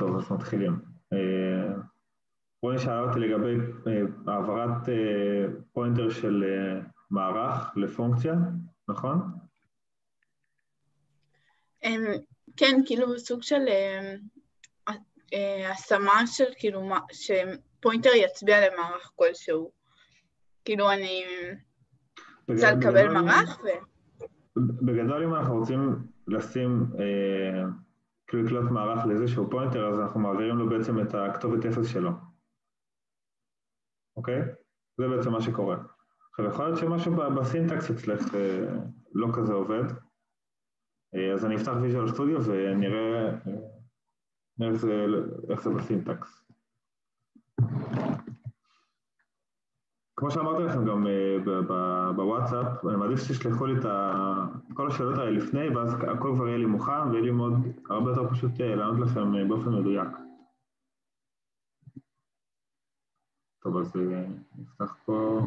טוב, אז מתחילים. רוני שאלה אותי לגבי העברת פוינטר של מערך לפונקציה, נכון? כן, כאילו סוג של השמה של כאילו שפוינטר יצביע למערך כלשהו. כאילו אני רוצה לקבל מערך בגדול אם אנחנו רוצים לשים כאילו לקלוט מערך לאיזשהו פוינטר, אז אנחנו מעבירים לו בעצם את הכתובת 0 שלו. אוקיי? זה בעצם מה שקורה. עכשיו יכול להיות שמשהו בסינטקס אצלך לא כזה עובד, אז אני אפתח ויז'ואל סטודיו ונראה איך זה בסינטקס. כמו שאמרתי לכם גם בוואטסאפ, אני מעדיף שתשלחו לי את כל השאלות האלה לפני, ואז הכל כבר יהיה לי מוכן, ויהיה לי מאוד הרבה יותר פשוט לענות לכם באופן מדויק. טוב, אז נפתח פה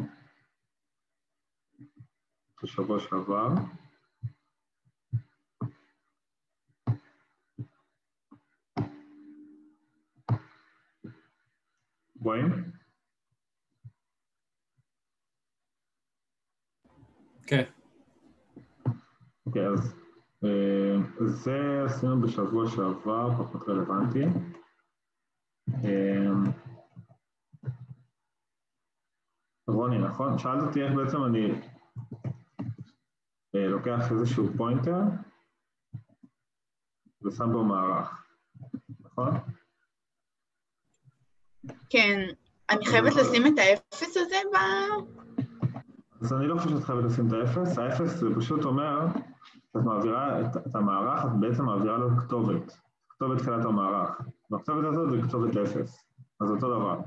בשבוע שעבר. רואים? כן. אוקיי, אז זה עשינו בשבוע שעבר, פחות רלוונטי. רוני, נכון? שאלת אותי איך בעצם אני לוקח איזשהו פוינטר ושם בו מערך, נכון? כן, אני חייבת לשים את האפס הזה אז אני לא חושב שאת חייבת לשים את האפס, האפס זה פשוט אומר שאת מעבירה את המערך, את בעצם מעבירה לו כתובת, כתובת תחילת המערך, והכתובת הזאת זה כתובת אפס, אז אותו דבר.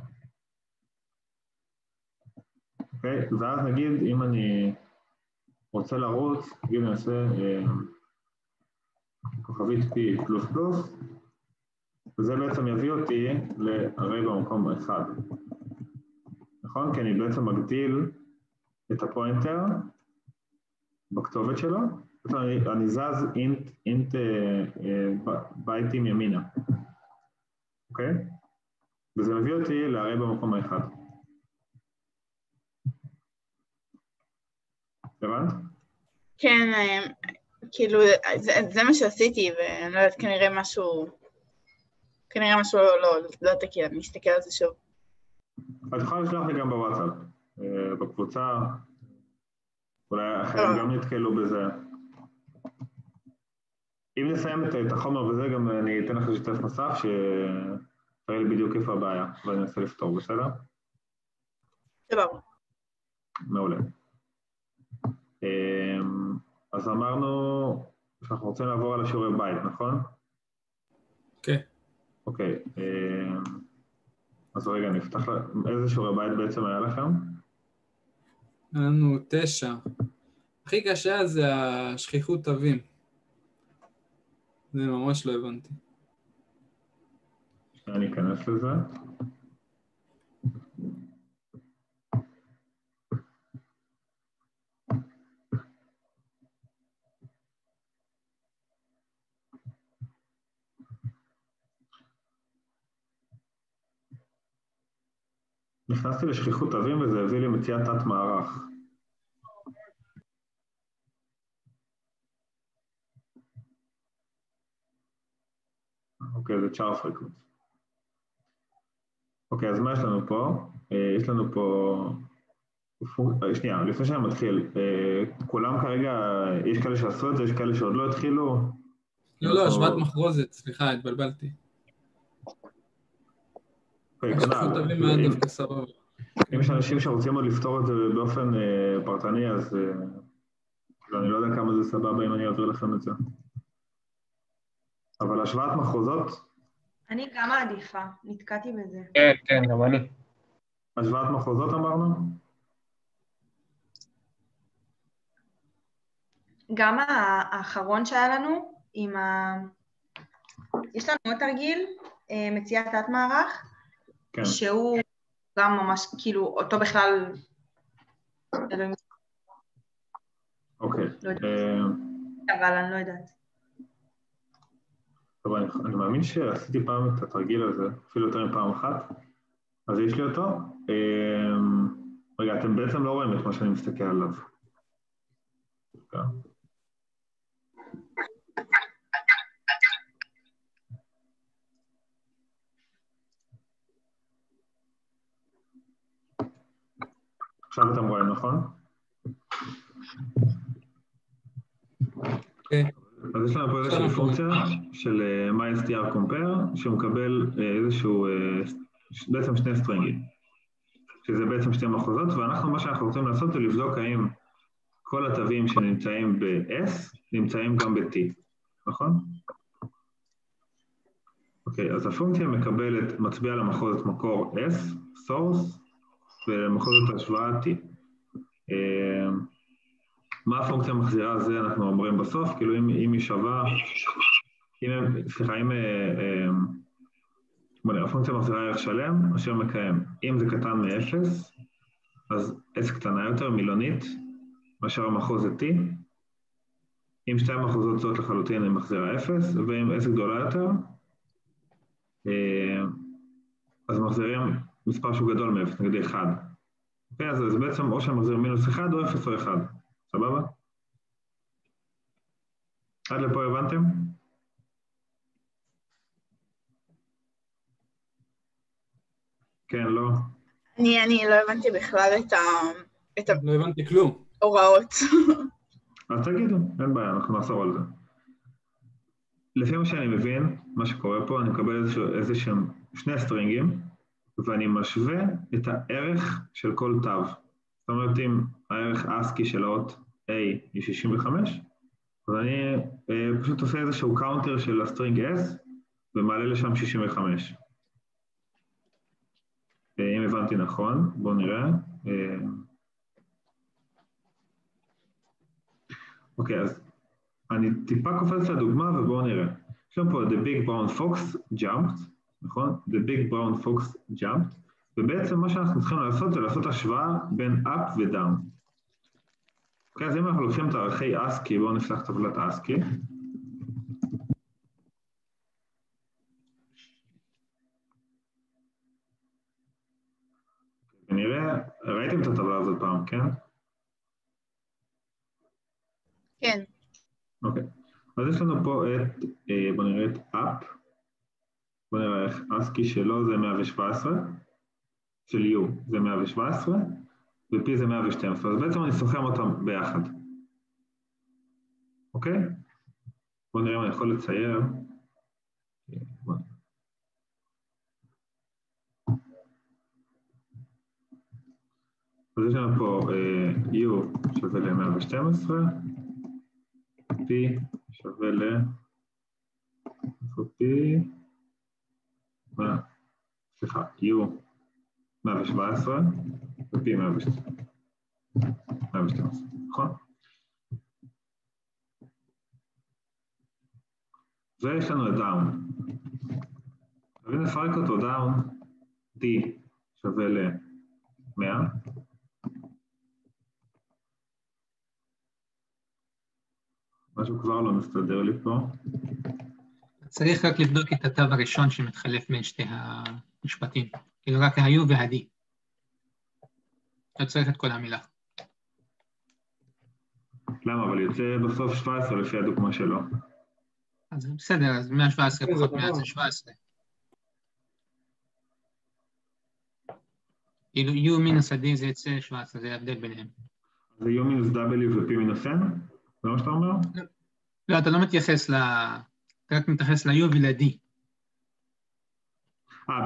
אוקיי? ואז נגיד אם אני רוצה לרוץ, נגיד אני אעשה כוכבית P פלוס פלוס, וזה בעצם יביא אותי להרי במקום אחד. נכון? כי אני בעצם מגדיל את הפוינטר בכתובת שלו, אני זז אינט בייטים ימינה. אוקיי? וזה מביא אותי להרי במקום האחד. הבנת? כן, כאילו זה מה שעשיתי, ואני לא יודעת, כנראה משהו לא תקין, אני אסתכל על זה שוב. את יכולה לשלוח לי גם בוואטסאפ, בקבוצה, אולי אחרים גם נתקלו בזה. אם נסיים את החומר וזה, גם אני אתן לך לשתף מסך, שתראה לי בדיוק איפה הבעיה, ואני אנסה לפתור, בסדר? סבבה. מעולה. אז אמרנו שאנחנו רוצים לעבור על השיעורי בית, נכון? כן. אוקיי. אז רגע, נפתח, איזה שיעורי בית בעצם היה לכם? היה לנו 9. הכי קשה זה השכיחות תווים. זה ממש לא הבנתי. אני אכנס לזה. נכנסתי לשכיחות תווים וזה הביא לי מציאת תת מערך. אוקיי, זה צ'אר פריקוונס. אוקיי, אז מה יש לנו פה? יש לנו פה... שנייה, לפני שאני מתחיל, כולם כרגע, יש כאלה שעשו את זה, יש כאלה שעוד לא התחילו? לא, השוואת מחרוזת, סליחה, התבלבלתי. השכיחות תווים היה דווקא סבבה. אם יש אנשים שרוצים עוד לפתור את זה באופן פרטני, אז אני לא יודע כמה זה סבבה אם אני אעביר לכם את זה. אבל השוואת מחוזות... אני גם מעדיפה, נתקעתי בזה. כן, כן, גם אני. השוואת מחוזות אמרנו? גם האחרון שהיה לנו, יש לנו עוד תרגיל, מציאת תת מערך, כן. שהוא גם ממש, כאילו, אותו בכלל... אוקיי. אבל אני לא יודעת. טוב, אני מאמין שעשיתי פעם את התרגיל הזה, אפילו יותר מפעם אחת, אז יש לי אותו. רגע, אתם בעצם לא רואים את מה שאני מסתכל עליו. עכשיו אתם רואים, נכון? כן. אז יש לנו פה איזושהי פונקציה של MyStr_compare, שהוא מקבל איזשהו, בעצם שני סטרינגים, שזה בעצם שתי מחוזות, ואנחנו, מה שאנחנו רוצים לעשות זה לבדוק האם כל התווים שנמצאים ב-S נמצאים גם ב-T, נכון? אוקיי, אז הפונקציה מקבלת, מצביעה למחוזת מקור S, source, ולמחוזת השוואה T. מה הפונקציה מחזירה? זה אנחנו אומרים בסוף, כאילו אם היא שווה, סליחה, הפונקציה מחזירה ערך שלם, אשר מקיים. אם זה קטן מ-0, אז S קטנה יותר, מילונית, מאשר המחוז זה T. אם שתי המחוזות זאת לחלוטין, היא מחזירה 0, ואם S גדולה יותר, אז מחזירים מספר שהוא גדול מ-0, נגיד 1. אוקיי, אז זה בעצם או שמחזיר מינוס 1 או 0 או 1. סבבה? עד לפה הבנתם? כן, לא. אני לא הבנתי בכלל את לא הבנתי כלום. ההוראות. אז תגידו, אין בעיה, אנחנו נחזור על זה. לפי מה שאני מבין, מה שקורה פה, אני מקבל איזשהם שני סטרינגים, ואני משווה את הערך של כל תו. זאת אומרת, אם הערך ASCII של האות A היא 65, אז אני פשוט עושה איזשהו קאונטר של הסטרינג S, ומעלה לשם 65. אם הבנתי נכון, בואו נראה. אוקיי, אז אני טיפה קופץ לדוגמה, ובואו נראה. יש לנו פה The Big Brown Fox Jumped, נכון? The Big Brown Fox Jumped, ובעצם מה שאנחנו צריכים לעשות זה לעשות השוואה בין up ו-down. אוקיי, אז אם אנחנו לוקחים את ערכי ASCII, בואו נפתח טבלת ASCII. ונראה, ראיתם את הטבלה הזאת פעם, כן? כן. אוקיי, אז יש לנו פה את, בואו נראה את up, בואו נראה איך ASCII שלו זה 117, של U זה 117, ו-P זה 112, אז בעצם אני סוכם אותם ביחד. אוקיי? בואו נראה אם אני יכול לצייר. אז יש לנו פה U שווה ל-112, P שווה סליחה, U 117 ו-P 112, נכון? ויש לנו את דאון. ואם נפרק אותו דאון, D שווה ל-100. משהו כבר לא מסתדר לי פה. צריך רק לבדוק את התו הראשון שמתחלף בין שתי המשפטים. כאילו רק ה-U וה-D. אתה צריך את כל המילה. למה? אבל יוצא בסוף 17 לפי הדוגמה שלו. אז בסדר, אז 117 פחות 100 זה 17. כאילו U מינוס ה-D זה יצא 17, זה ההבדל ביניהם. זה U מינוס W ו-P מינוס N? זה מה שאתה אומר? לא, אתה לא מתייחס אתה רק מתייחס ל-U ול-D.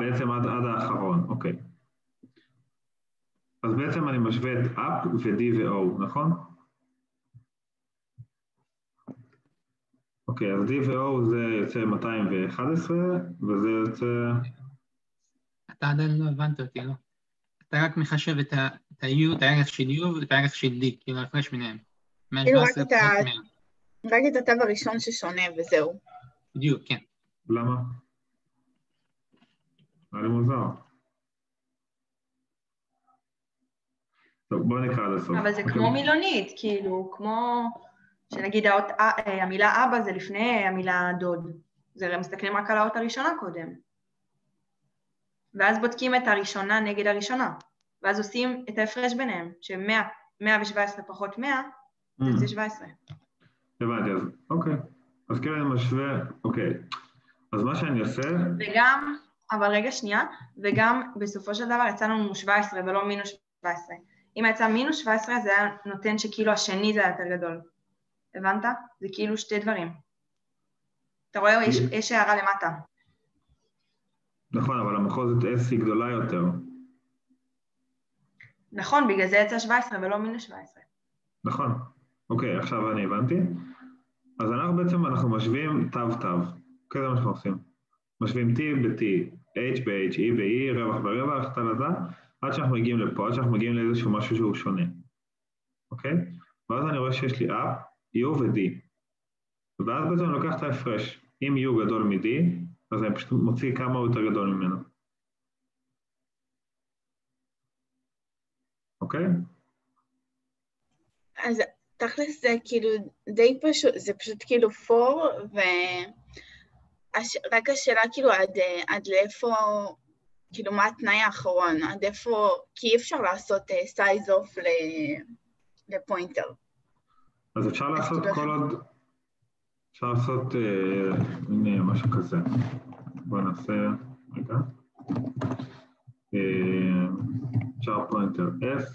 בעצם עד האחרון, אוקיי. אז בעצם אני משווה את up ו-D ו-O, נכון? אוקיי, אז D ו-O זה יוצא 211, וזה יוצא... אתה עדיין לא הבנת אותי, לא? אתה רק מחשב את ה-U, את הערך של U ואת הערך של D, כאילו ההפרש ביניהם. רק את התו הראשון ששונה וזהו. בדיוק, כן. למה? היה לי מוזר. טוב, בואו נקרא עד הסוף. אבל זה כמו מילונית, כאילו, כמו שנגיד המילה אבא זה לפני המילה דוד. זה מסתכלים רק על האות הראשונה קודם. ואז בודקים את הראשונה נגד הראשונה. ואז עושים את ההפרש ביניהם, ש117 פחות 100, זה 17. הבנתי, אז אוקיי. אז כאילו אני משווה, אוקיי. אז מה שאני עושה... וגם, אבל רגע שנייה, וגם בסופו של דבר יצא לנו 17 ולא מינוס 17. אם יצא מינוס 17 זה היה נותן שכאילו השני זה היה יותר גדול. הבנת? זה כאילו שתי דברים. אתה רואה, יש הערה למטה. נכון, אבל המחוזת S היא גדולה יותר. נכון, בגלל זה יצא 17 ולא מינוס 17. נכון. אוקיי, עכשיו אני הבנתי. אז אנחנו משווים תו. אוקיי, זה מה שאנחנו עושים. משווים T ב-T, H ב-H, E ב-E, רווח ברווח, עד שאנחנו מגיעים לפה, עד שאנחנו מגיעים לאיזשהו משהו שהוא שונה. אוקיי? ואז אני רואה שיש לי up, U ו-D. ואז בעצם אני לוקח את ההפרש. אם U גדול מ-D, אז אני פשוט מוציא כמה הוא יותר גדול ממנו. אוקיי? אז תכלס זה כאילו די פשוט, זה פשוט כאילו for, רק השאלה כאילו עד לאיפה, כאילו מה התנאי האחרון, עד איפה, כי אי אפשר לעשות size off לפוינטר. אז אפשר לעשות כל עוד, אפשר לעשות הנה משהו כזה. בואו נעשה, רגע. אפשר פוינטר S,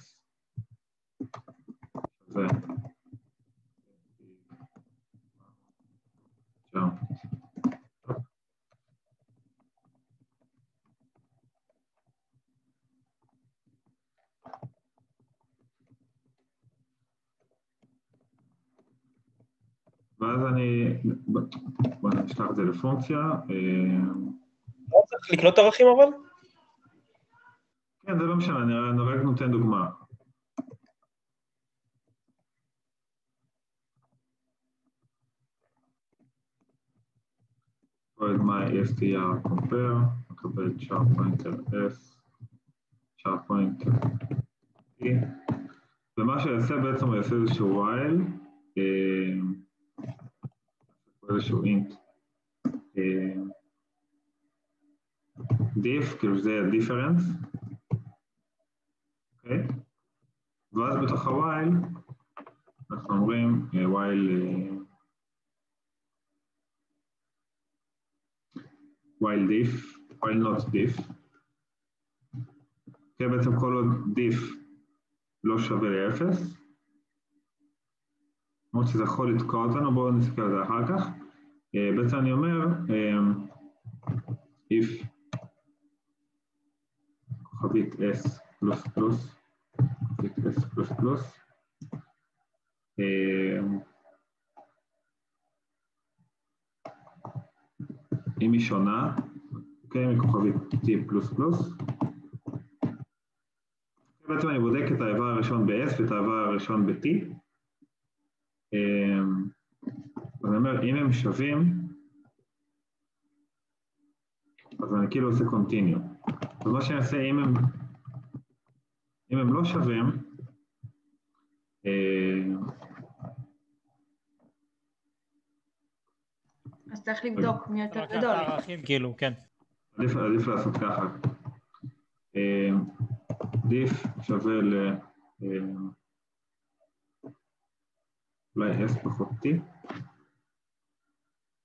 זה. אפשר. ואז בוא נשלח את זה לפונקציה. לא צריך לקלוט ערכים אבל? כן, זה לא משנה, אני רק נותן דוגמה. פה את my str compare, מקבל char pointer s, char pointer e, ומה שיעשה בעצם הוא יעשה איזשהו while, איזשהו int, diff, כאילו שזה difference, אוקיי? ואז בתוך ה-while אנחנו אומרים while diff, while not diff, אוקיי, בעצם כל עוד diff לא שווה ל-0, למרות שזה יכול לתקוע אותנו, בואו נסתכל על זה אחר כך. בעצם אני אומר, if כוכבית s פלוס פלוס, כוכבית s פלוס פלוס, אם היא שונה, אוקיי, מכוכבית t פלוס פלוס, בעצם אני בודק את האיבר הראשון ב-s ואת האיבר הראשון ב-t, אני אומר, אם הם שווים, אז אני כאילו עושה continue. אז מה שאני אעשה, אם הם לא שווים, אז צריך לבדוק מי יותר גדול. הערכים כאילו, כן. עדיף לעשות ככה. diff שווה אולי s פחות t.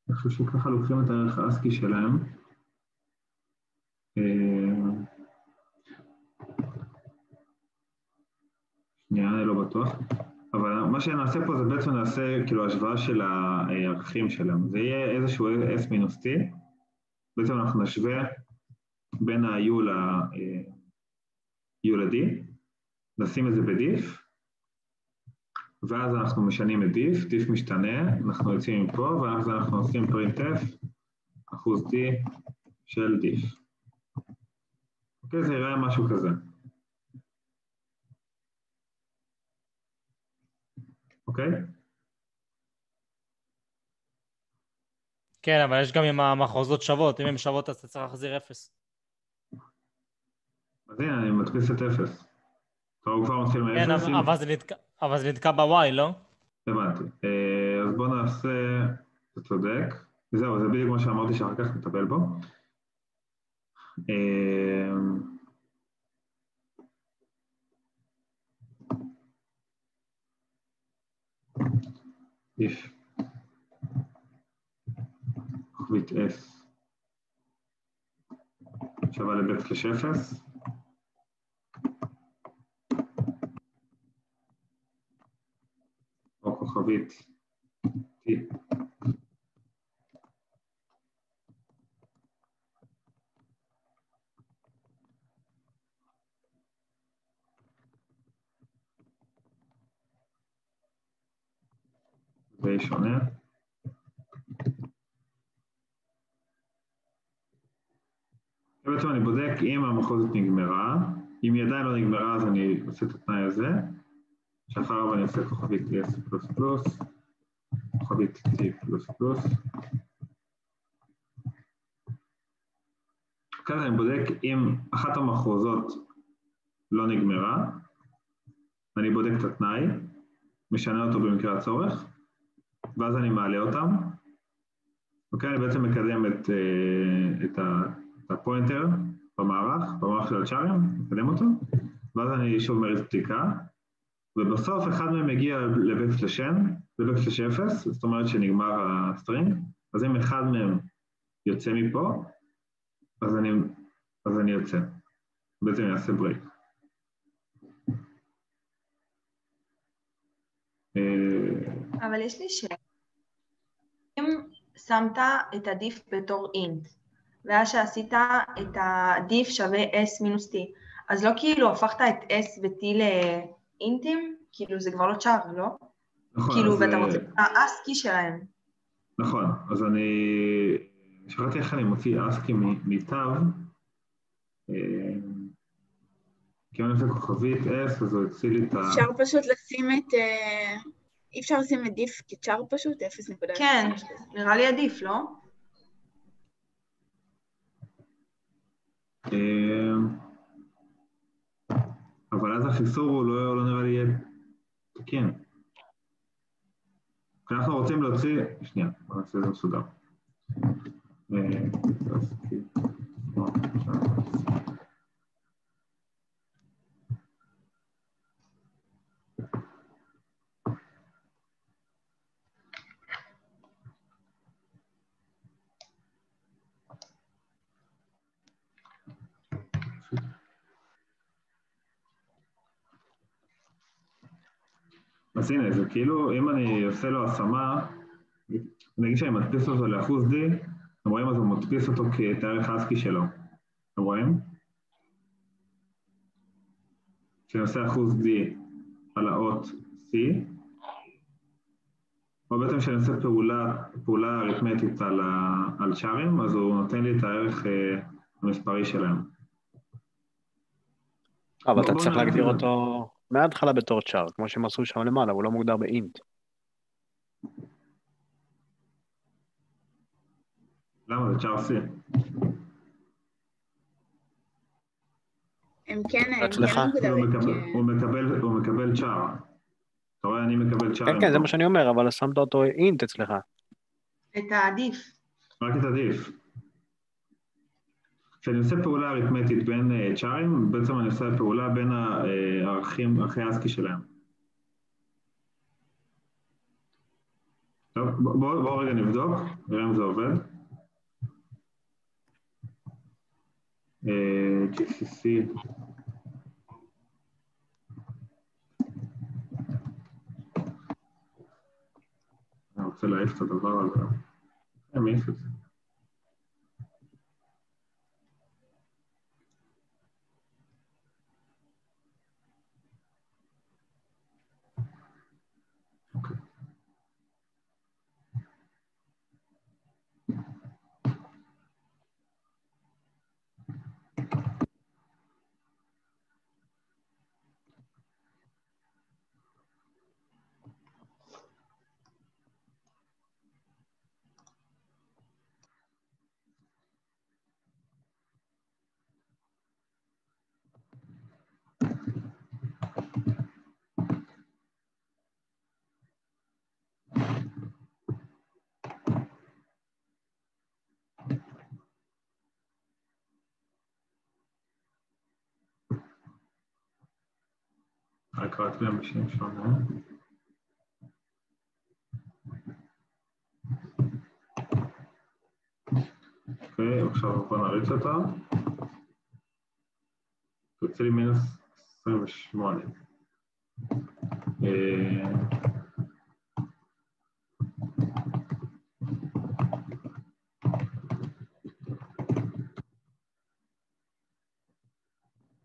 אני חושב שככה לוקחים את הערך האסקי שלהם. שנייה, אני לא בטוח. אבל מה שנעשה פה זה בעצם נעשה כאילו השוואה של הערכים שלהם. זה יהיה איזשהו s מינוס t. בעצם אנחנו נשווה בין ה-u ל-d. נשים את זה ב-diff. ואז אנחנו משנים את diff משתנה, אנחנו יוצאים מפה, ואז אנחנו עושים printf אחוז t של diff. אוקיי, זה יראה משהו כזה. אוקיי? כן, אבל יש גם עם המחוזות שוות, אם הן שוות אז אתה צריך להחזיר 0. אז הנה, אני מדפיס את 0. הוא כבר מתחיל מ-0. כן, אבל זה נתקע ב-y, לא? הבנתי. אז בואו נעשה, אתה צודק, וזהו, זה בדיוק מה שאמרתי שאחר כך נטפל בו. if כוכבית s שווה ל-b/0, או כוכבית t זה שונה. בעצם אני בודק אם המחוזת נגמרה, אם היא עדיין לא נגמרה אז אני עושה את התנאי הזה, שאחריו אני עושה כוכבית s++, כוכבית t++. כאן אני בודק אם אחת המחוזות לא נגמרה, אני בודק את התנאי, משנה אותו במקרה הצורך, ואז אני מעלה אותם. אוקיי, אני בעצם מקדם את הפוינטר במערך של הצ'ארים, מקדם אותו, ואז אני שוב מריץ בדיקה, ובסוף אחד מהם מגיע ל-b/0, זאת אומרת שנגמר הסטרינג, אז אם אחד מהם יוצא מפה, אז אני יוצא, בעצם אני אעשה ברייק. אבל יש לי שאלה. אם שמת את הדיף בתור אינט, ואז שעשית את הדיף שווה s מינוס t, אז לא כאילו הפכת את s ו-t לאינטים? כאילו זה כבר לא צ'אר, לא? נכון. כאילו, ואתה רוצה את האסקי שלהם. נכון, אז אני שכחתי איך אני מוציא אסקי מתו, כי אם אני עושה כוכבית s, אז הוא יוציא לי את ה... אפשר פשוט לשים את... אי אפשר לשים את דיף כצ'אר פשוט, 0.0. כן, נראה לי עדיף, לא? אבל אז החיסור הוא לא נראה לי יהיה תקין. אנחנו רוצים להוציא... שנייה, בוא נעשה את זה מסודר. אז הנה, זה כאילו, אם אני עושה לו השמה, נגיד שאני מדפיס אותו לאחוז D, אתם רואים? אז הוא מדפיס אותו כאת הערך האסקי שלו. אתם רואים? כשאני עושה אחוז D על האות C, או בעצם כשאני עושה פעולה אריתמטית על צ'ארים, אז הוא נותן לי את הערך המספרי שלהם. אבל אתה צריך להגדיר אותו מההתחלה בתור צ'אר, כמו שהם עשו שם למעלה, הוא לא מוגדר באינט. למה? זה צ'אר C. הם כן הוא מקבל צ'אר. אתה רואה, אני מקבל צ'אר. כן, זה מה שאני אומר, אבל שמת אותו אינט אצלך. את העדיף. רק את עדיף. כשאני עושה פעולה אריתמטית בין צ'ארים, בעצם אני עושה פעולה בין ערכי האסקי שלהם. טוב, בואו רגע נבדוק, נראה אם זה עובד. GCC. אני רוצה להעיף את הדבר הזה. אני מעיף את זה. אוקיי. קראתי להם בשם שונה. אוקיי, עכשיו בוא נריץ אותה. תוציא לי מינוס 28.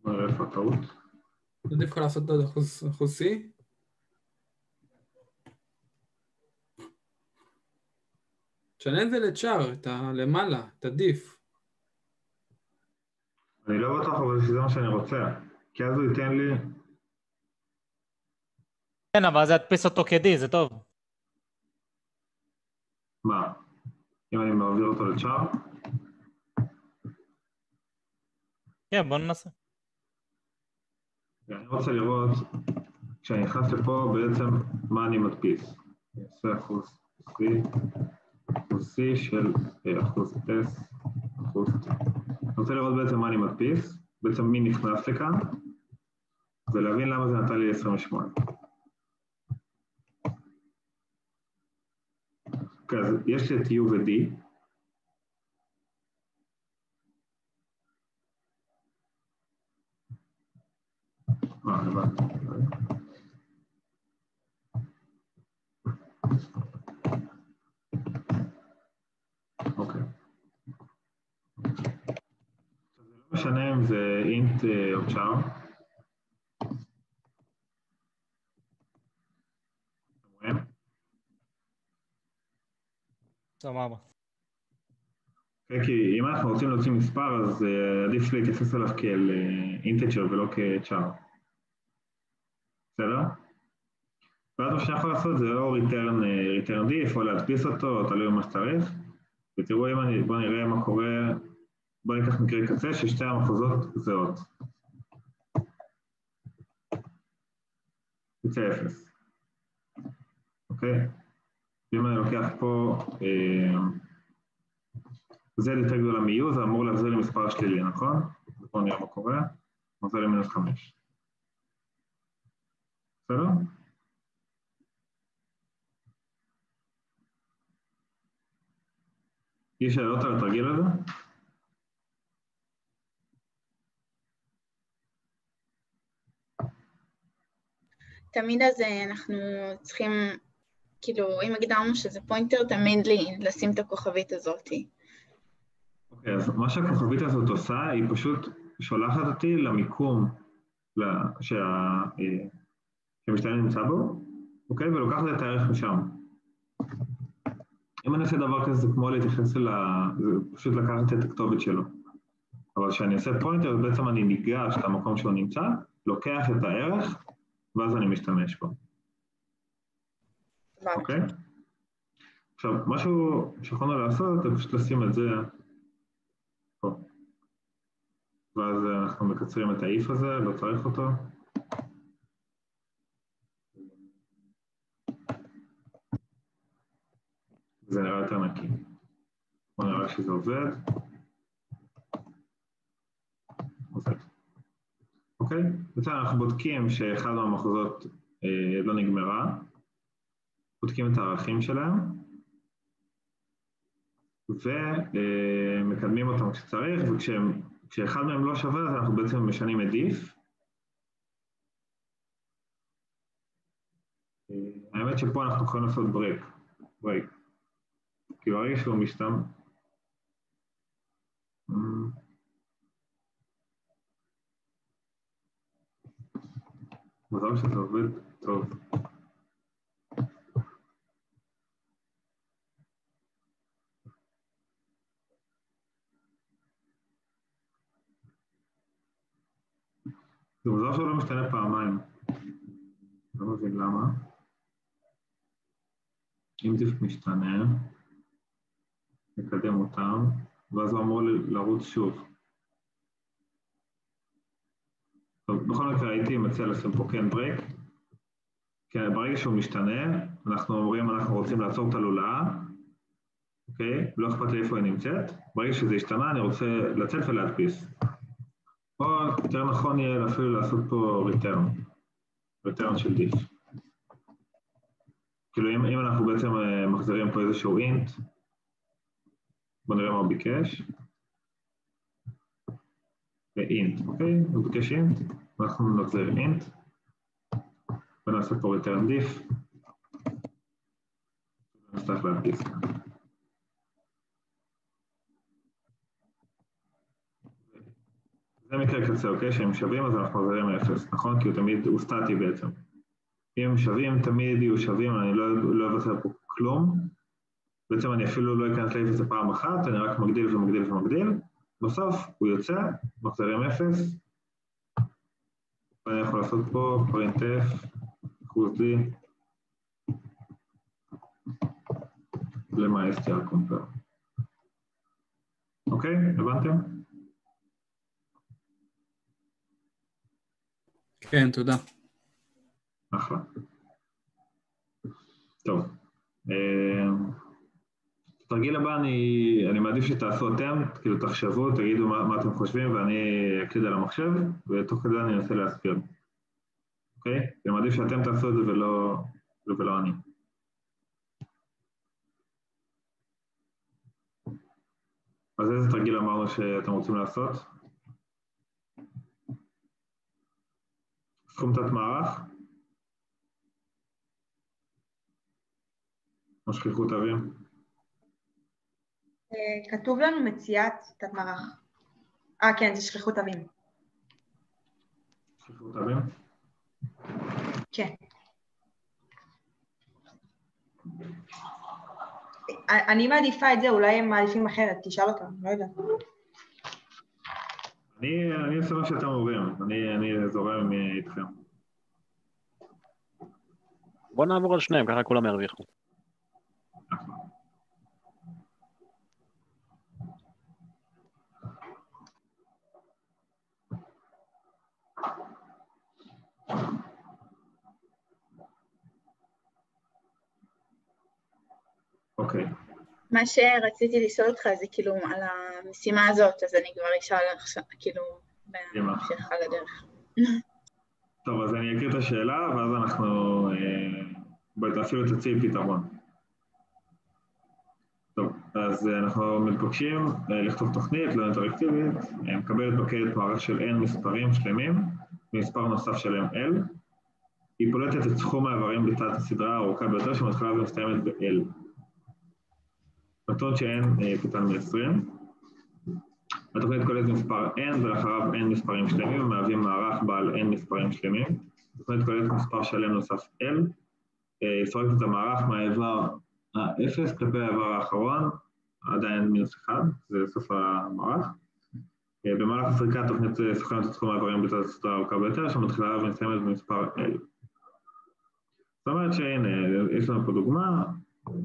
נראה איפה הטעות. עדיף לך לעשות עוד אחוז C? תשנה את זה לצ'אר, את הלמעלה, את הדיף. אני לא בטוח אבל שזה מה שאני רוצה, כי אז הוא ייתן לי... כן, אבל זה ידפיס אותו כדי, זה טוב. מה? אם אני מעביר אותו לצ'אר? כן, בוא ננסה. אני רוצה לראות, כשאני נכנס לפה בעצם מה אני מדפיס. אני אעשה אחוז C של אחוז S, אחוז T. אני רוצה לראות בעצם מה אני מדפיס, בעצם מי נכנס לכאן, ולהבין למה זה נתן לי 28. אז יש לי את U ו-D. הבנתי. אוקיי. זה לא משנה אם זה int או char. סבבה. כי אם אנחנו רוצים להוציא מספר, אז עדיף להתייחס אליו כאל אינטג'ר ולא כצ'אר. בסדר? ואז מה שאני יכול לעשות זה או return diff או להדפיס אותו, תלוי מה שצריך. ותראו, בואו נראה מה קורה, בואו ניקח מקרה קצה ששתי המחוזות זהות. יוצא 0. אוקיי? אם אני לוקח פה Z יותר גדולה מ-U, זה אמור להחזיר לי מספר שלילי, נכון? בואו נראה מה קורה, מחזיר לי מינוס 5. בסדר? יש שאלות על התרגיל הזה? תמיד אז אנחנו צריכים, כאילו, אם הגדרנו שזה פוינטר, תמיד לשים את הכוכבית הזאת. אוקיי, אז מה שהכוכבית הזאת עושה, היא פשוט שולחת אותי למיקום שהמשתנה נמצא בו, אוקיי? ולוקחת את הערך משם. אם אני עושה דבר כזה, זה כמו להתייחס זה פשוט לקחת את הכתובת שלו. אבל כשאני עושה פוינטר, אז בעצם אני ניגש למקום שהוא נמצא, לוקח את הערך, ואז אני משתמש בו. אוקיי? עכשיו, משהו שיכולנו לעשות, זה פשוט לשים את זה פה. ואז אנחנו מקצרים את האיף הזה, לא צריך אותו. זה נראה יותר נקי. בוא נראה שזה עובד. עובד. אוקיי? בעצם אנחנו בודקים שאחד מהמחוזות לא נגמרה. בודקים את הערכים שלהם. ומקדמים אותם כשצריך, וכשאחד מהם לא שווה, אז אנחנו בעצם משנים את diff. האמת שפה אנחנו יכולים לעשות ברייק. כי ברגע שהוא משתם... מזל שזה עובד טוב. זה מוזר שלא משתנה פעמיים. לא מבין למה. אם דיף משתנה, נקדם אותם, ואז הוא אמור לרוץ שוב. טוב, בכל מקרה הייתי מציע לשים פה כן ברייק. כן, ברגע שהוא משתנה, אנחנו אומרים אנחנו רוצים לעצור את הלולאה, אוקיי? לא אכפת לי איפה היא נמצאת. ברגע שזה השתנה, אני רוצה לצאת ולהדפיס. או יותר נכון יהיה אפילו לעשות פה return. return של diff. כאילו אם אנחנו בעצם מחזירים פה איזשהו int, בוא נראה מה הוא ביקש. int, אוקיי? הוא ביקש int, אנחנו נחזיר int, ונעשה פה return diff, ונצטרך להדפיס. זה מקרה קצה, אוקיי? שהם שווים, אז אנחנו מחזירים 0, נכון? כי הוא סטטי בעצם. אם הם שווים, תמיד יהיו שווים, אני לא אבצע פה כלום. בעצם אני אפילו לא אכנס לאפס פעם אחת, אני רק מגדיל ומגדיל ומגדיל. בסוף הוא יוצא, מחזירים 0. ואני יכול לעשות פה printf, אחוז d, למה str compare. אוקיי? הבנתם? כן, תודה. אחלה. טוב. תרגיל הבא, אני מעדיף שתעשו אתם, כאילו תחשבו, תגידו מה אתם חושבים, ואני אקליד על המחשב, ותוך כדי אני אנסה להסביר. אוקיי? אני מעדיף שאתם תעשו את זה ולא אני. אז איזה תרגיל אמרנו שאתם רוצים לעשות? סכום תת מערך? או שכיחות תווים? כתוב לנו מציאת תת מערך. כן, זה שכיחות תווים. שכיחות תווים? כן. אני מעדיפה את זה, אולי הם מעדיפים אחרת, תשאל אותם, לא יודעת. אני עושה מה שאתם אומרים, אני זורם איתכם. בוא נעבור על שניהם, ככה כולם ירוויחו. אוקיי. מה שרציתי לשאול אותך זה כאילו על המשימה הזאת, אז אני כבר אשאל עכשיו, כאילו, בהמשך על הדרך. טוב, אז אני אקריא את השאלה, ואז אנחנו אפילו תציעי פתרון. טוב, אז אנחנו מתבקשים לכתוב תוכנית לא אינטראקטיבית, מקבלת בקרת מערך של n מספרים שלמים, ומספר נוסף שלם l, היא פולטת את סכום האיברים בתת הסדרה הארוכה ביותר שמתחילה ומסתיימת ב-l. נתון ש-n קטן מ-20, התוכנית כוללת מספר n ולאחריו n מספרים שלמים ומהווים מערך בעל n מספרים שלמים. התוכנית כוללת מספר שלם נוסף l, סורקת את המערך מהאיבר ה-0 כלפי האיבר האחרון, עדיין -1, זה סוף המערך. במהלך הסריקה התוכנית סוכמת את סכום האיברים בתת הסדרה הארוכה ביותר שמתחילה ומסתיימת במספר l. זאת אומרת שהנה, יש לנו פה דוגמה,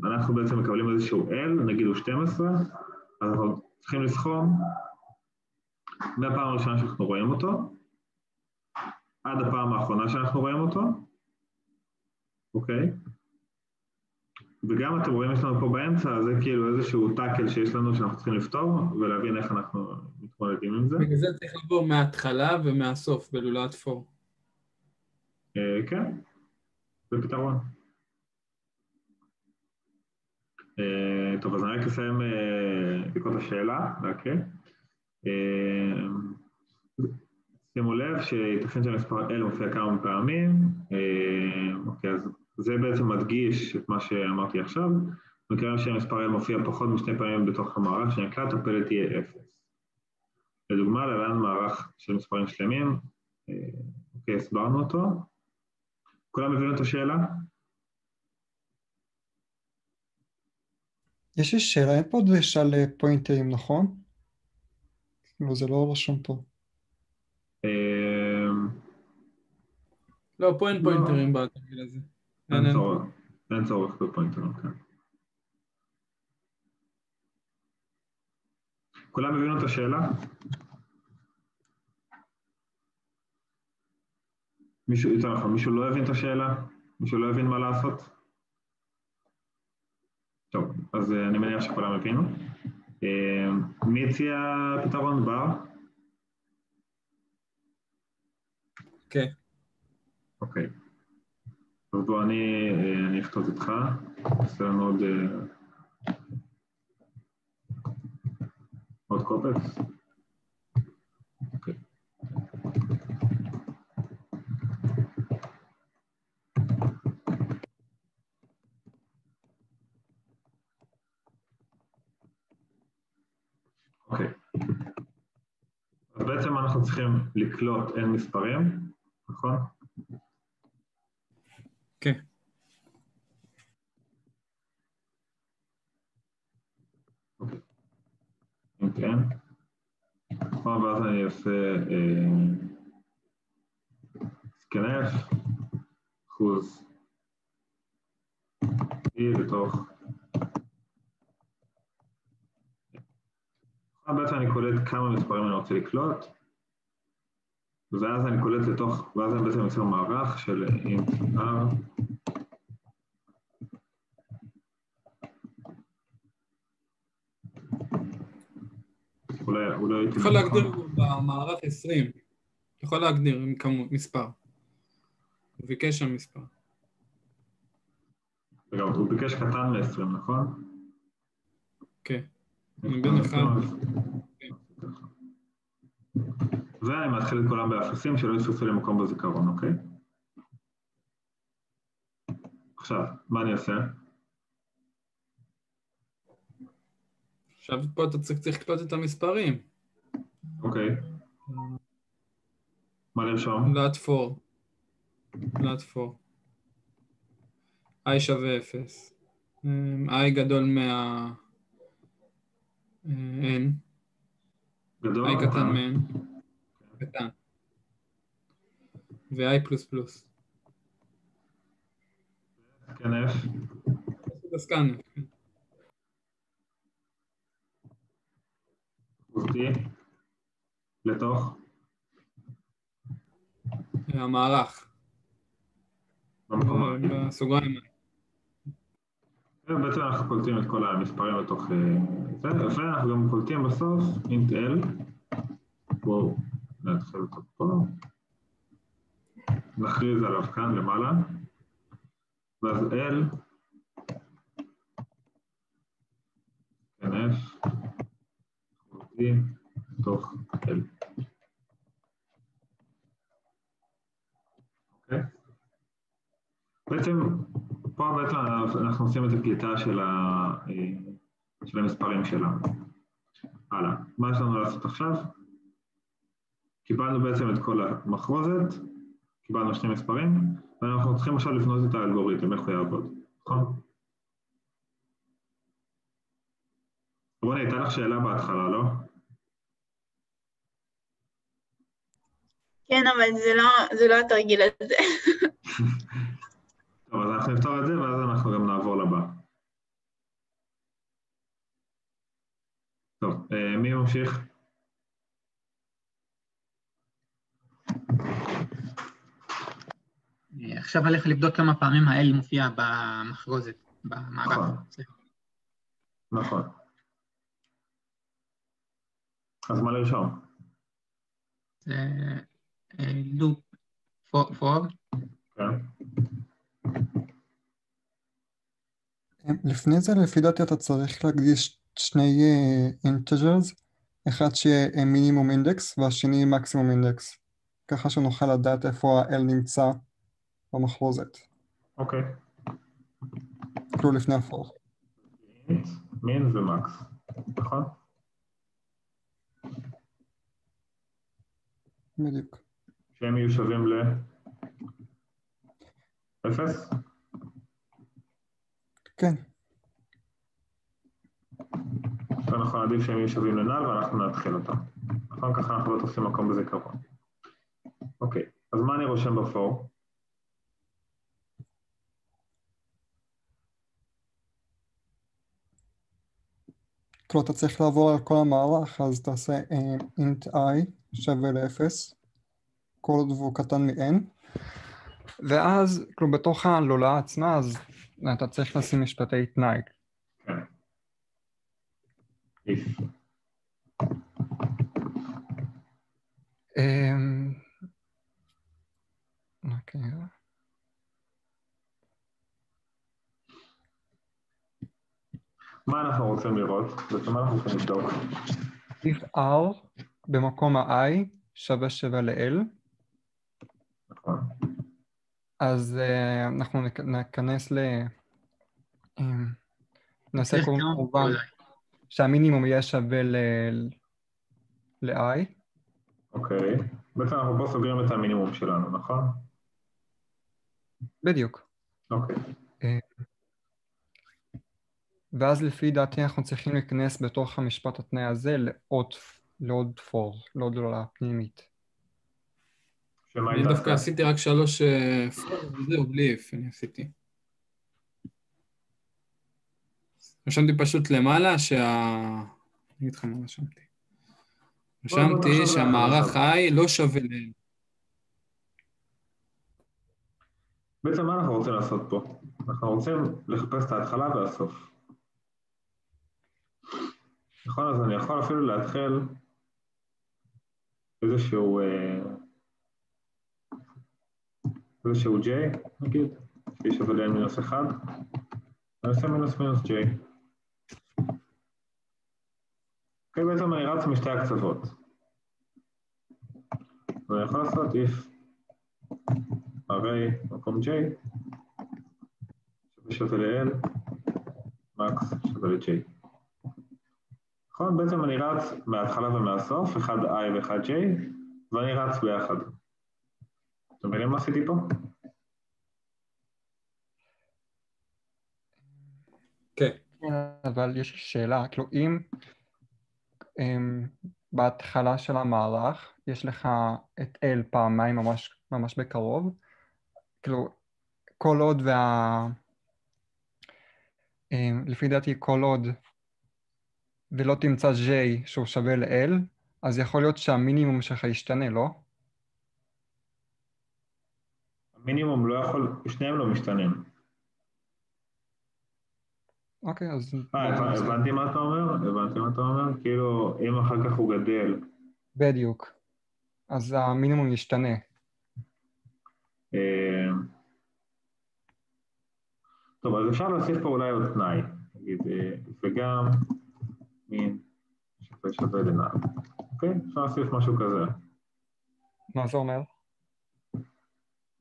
אנחנו בעצם מקבלים איזשהו L, נגיד הוא 12, אז אנחנו צריכים לסכום מהפעם הראשונה שאנחנו רואים אותו, עד הפעם האחרונה שאנחנו רואים אותו, אוקיי? וגם אתם רואים, יש לנו פה באמצע, זה כאילו איזשהו טאקל שיש לנו שאנחנו צריכים לפתור, ולהבין איך אנחנו מתמודדים עם זה. בגלל זה צריך לבוא מההתחלה ומהסוף בלולת פור. כן, זה פתרון. טוב, אז אני רק אסיים לקרוא את השאלה, להקריא. שימו לב שייתכן שהמספר L מופיע כמה פעמים, אוקיי, אז זה בעצם מדגיש את מה שאמרתי עכשיו, מכיוון שהמספר L מופיע פחות משני פעמים בתוך המערך שנקלט, הפלט תהיה 0. לדוגמה, להלן מערך של מספרים שלמים, אוקיי, הסברנו אותו. כולם מבינים את השאלה? יש לי שאלה, אין פה דרישה לפוינטרים, נכון? לא, זה לא רשום פה. לא, פה אין פוינטרים בתרגיל הזה. אין צורך בפוינטרים, כן. כולם הבינו את השאלה? מישהו לא הבין את השאלה? מישהו לא הבין מה לעשות? טוב, אז אני מניח שכולם הבינו. מי הציע פתרון בר? כן. אוקיי. אז בוא אני אכתוב איתך, עושה לנו עוד קופץ. אוקיי. אוקיי. אז בעצם אנחנו צריכים לקלוט n מספרים, נכון? כן. אוקיי. אם כן, ואז אני אעשה scanf, אחוז E בתוך... בעצם אני קולט כמה מספרים אני רוצה לקלוט, ואז אני קולט לתוך, ואז אני בעצם יוצר מערך של int r. אולי אתה יכול להגדיר במערך 20, אתה יכול להגדיר עם כמות, מספר. הוא ביקש שם מספר. רגע, הוא ביקש קטן מ-20, נכון? כן. מבין אחד. ואני מתחיל את כולם באפסים שלא יתפסו לי מקום בזיכרון, אוקיי? עכשיו, מה אני אעשה? עכשיו פה אתה צריך לקלוט את המספרים. אוקיי. מה לרשום? lat for. i שווה 0. i גדול מה... n. גדול? i קטן מ-n. קטן. ו-i פלוס פלוס. scanf. סקנף. אותי. לתוך. המערך. בסוגריים. בעצם אנחנו קולטים את כל המספרים לתוך זה, ואנחנו גם קולטים בסוף int l. בואו נתחיל אותו פה. נכריז עליו כאן למעלה. ואז l. scanf. אותי. לתוך l. אוקיי? בעצם, פה בעצם אנחנו עושים את הקליטה של המספרים שלנו. הלאה, מה יש לנו לעשות עכשיו? קיבלנו בעצם את כל המחרוזת, קיבלנו שני מספרים, ואנחנו צריכים עכשיו לבנות את האלגוריתם, איך הוא יעבוד, נכון? רוני, הייתה לך שאלה בהתחלה, לא? כן, אבל זה לא התרגיל הזה. טוב, אז אנחנו נפתור את זה, ואז אנחנו גם נעבור לבא. טוב, מי ממשיך? עכשיו עליך לבדוק כמה פעמים ה-L מופיע במחרוזת, במערך. נכון. אז מה לרשום? זה לופ for. כן. לפני זה, לפי דעתי אתה צריך להקדיש שני integers, אחד שיהיה מינימום אינדקס והשני מקסימום אינדקס, ככה שנוכל לדעת איפה ה-L נמצא במחרוזת. אוקיי. כאילו לפני הפור. מין ומקס, נכון? בדיוק. שהם יהיו שווים ל-0? כן. ואנחנו נעדיף שהם יהיו שווים לנל ואנחנו נתחיל אותם. נכון? ככה אנחנו לא תופסים מקום בזיכרון. אוקיי, אז מה אני רושם בפור? כאילו אתה צריך לעבור על כל המערך, אז תעשה int i שווה ל-0, כל עוד הוא קטן מ-n, ואז כאילו בתוך הלולה עצמה, אז אתה צריך לשים משפטי תנאי. כן. if. אוקיי. רוצים לראות? בעצם מה אנחנו רוצים לבדוק? if r במקום ה-i שווה 7 ל-l, נכון. אז אנחנו ניכנס נעשה צריך קוראים גם כמובן אולי. שהמינימום יהיה שווה ל-i, אוקיי. בעצם אנחנו פה סוגרים את המינימום שלנו, נכון? בדיוק. אוקיי. ואז לפי דעתי אנחנו צריכים להיכנס בתוך המשפט התנאי הזה לעוד for, לעוד גדולה פנימית. שמה אני הייתה דווקא עשה? עשיתי רק 3 פור וזהו, בלי if אני עשיתי. רשמתי פשוט למעלה אני אגיד לך מה רשמתי. רשמתי נחשוב שהמערך ביחד. I לא שווה ל... בעצם מה אנחנו רוצים לעשות פה? אנחנו רוצים לחפש את ההתחלה והסוף. נכון, אז אני יכול אפילו להתחיל איזשהו J, נגיד, שהיא שווה ל-N-1, אני עושה מינוס J. אוקיי, בעצם אני רץ משתי הקצוות. ואני יכול לעשות if array מקום J שווה ל-L, מקס שווה ל-J. נכון, בעצם אני רץ מההתחלה ומהסוף, אחד I ואחד J, ואני רץ ביחד. אתם מבינים מה עשיתי פה? כן. אבל יש לי שאלה, כאילו אם בהתחלה של המהלך יש לך את L פעמיים ממש בקרוב, כאילו כל עוד לפי דעתי כל עוד ולא תמצא J שהוא שווה ל-L, אז יכול להיות שהמינימום שלך ישתנה, לא? המינימום לא יכול, שניהם לא משתנים. אוקיי, אז... הבנתי מה אתה אומר? כאילו, אם אחר כך הוא גדל. בדיוק. אז המינימום ישתנה. טוב, אז אפשר להוסיף פה אולי עוד תנאי. נגיד, וגם מין שווה לנעל. אוקיי? אפשר להוסיף משהו כזה. מה זה אומר?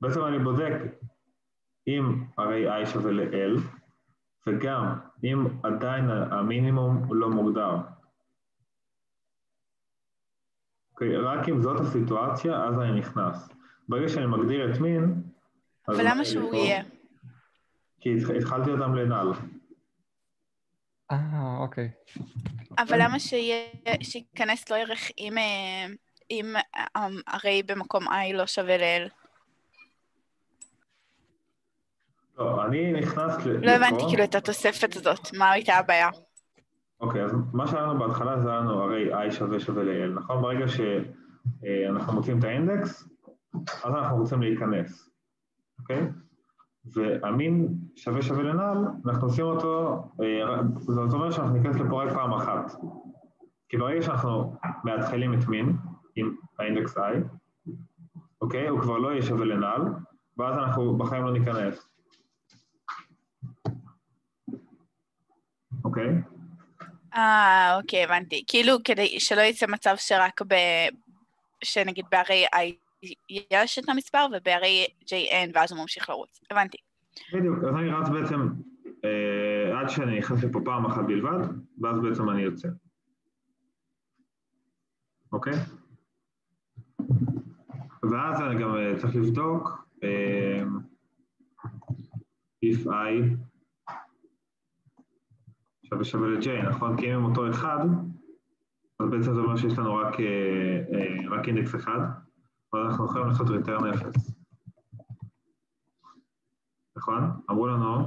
בעצם אני בודק אם הרי I שווה ל-L, וגם אם עדיין המינימום הוא לא מוגדר. אוקיי, רק אם זאת הסיטואציה, אז אני נכנס. ברגע שאני מגדיר את מין... אבל למה שהוא יהיה? כי התחלתי אותם לנעל. אוקיי. אבל למה שיכנס לו ערך אם הרי במקום I לא שווה ל-L? לא, אני נכנס לא הבנתי כאילו את התוספת הזאת, מה הייתה הבעיה? אוקיי, אז מה שהיה לנו בהתחלה זה היה לנו הרי I שווה ל-L, נכון? ברגע שאנחנו מוצאים את האינדקס, אז אנחנו רוצים להיכנס, אוקיי? והמין שווה לנעל, אנחנו עושים אותו, זאת אומרת שאנחנו ניכנס לפה רק פעם אחת. כי ברגע שאנחנו מתחילים את מין עם האינדקס I, אוקיי? הוא כבר לא יהיה שווה לנעל, ואז אנחנו בחיים לא ניכנס. אוקיי? אוקיי, הבנתי. כאילו כדי שלא יצא מצב שרק שנגיד בהרי I יש את המספר ובהרי JN ואז הוא ממשיך לרוץ. הבנתי. בדיוק, אז אני רץ בעצם עד שאני נכנס לפה פעם אחת בלבד, ואז בעצם אני יוצא. אוקיי? ואז אני גם צריך לבדוק if I שווה ל-J, נכון? כי אם הם אותו אחד, אז בעצם זה אומר שיש לנו רק אינדקס אחד, אבל אנחנו יכולים לעשות return 0. נכון? אמרו לנו,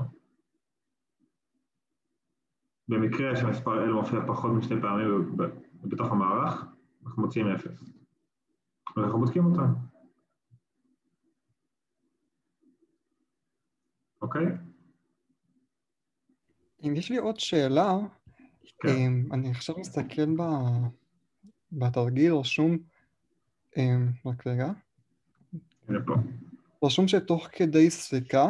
במקרה שהמספר L מופיע פחות משתי פעמים בתוך המערך, אנחנו מוצאים 0. ואנחנו בודקים אותם. אוקיי? אם יש לי עוד שאלה, כן. אני עכשיו מסתכל בתרגיל, רשום, רק רגע, הנה פה. רשום שתוך כדי ספיקה,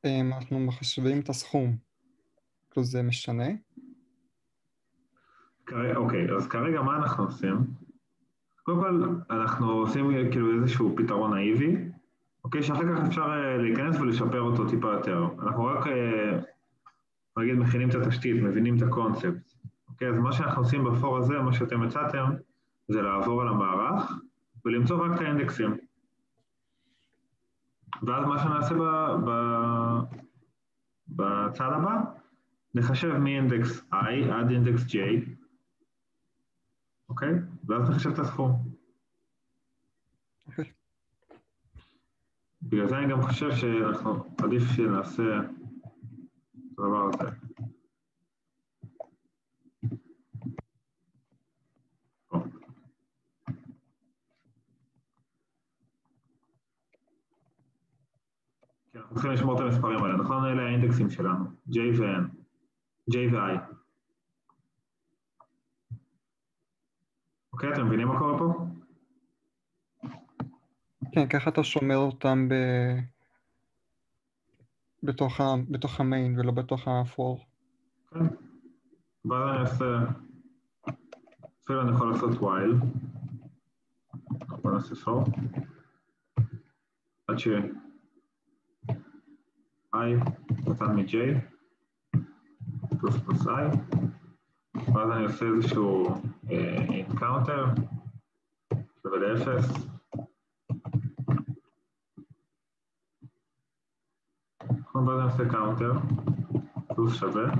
אנחנו מחשבים את הסכום. כאילו זה משנה? אוקיי, אז כרגע מה אנחנו עושים? קודם כל, אנחנו עושים כאילו איזשהו פתרון נאיבי, אוקיי, שאחר כך אפשר להיכנס ולשפר אותו טיפה יותר. אנחנו רק, נגיד, מכינים את התשתית, מבינים את הקונספט. אוקיי, אז מה שאנחנו עושים בפור הזה, מה שאתם הצעתם, זה לעבור על המערך ולמצוא רק את האינדקסים. ואז מה שנעשה בצד הבא, נחשב מאינדקס I עד אינדקס J, אוקיי? ואז נחשב את הסכום. אוקיי. בגלל זה אני גם חושב שאנחנו עדיף שנעשה את הדבר הזה. כן, אנחנו צריכים לשמור את המספרים האלה, נכון? אלה האינדקסים שלנו, J ו-N, J ו-I. אוקיי, אתם מבינים מה קורה פה? כן, ככה אתה שומר אותם בתוך המיין ולא בתוך ה-for. כן. ואז אני אעשה, אפילו אני יכול לעשות while. בוא נעשה for. עד ש... I קטן מ-J, פלוס פלוס I. ואז אני עושה איזשהו counter, שווה ל-0. ואז אני עושה counter, פלוס שווה.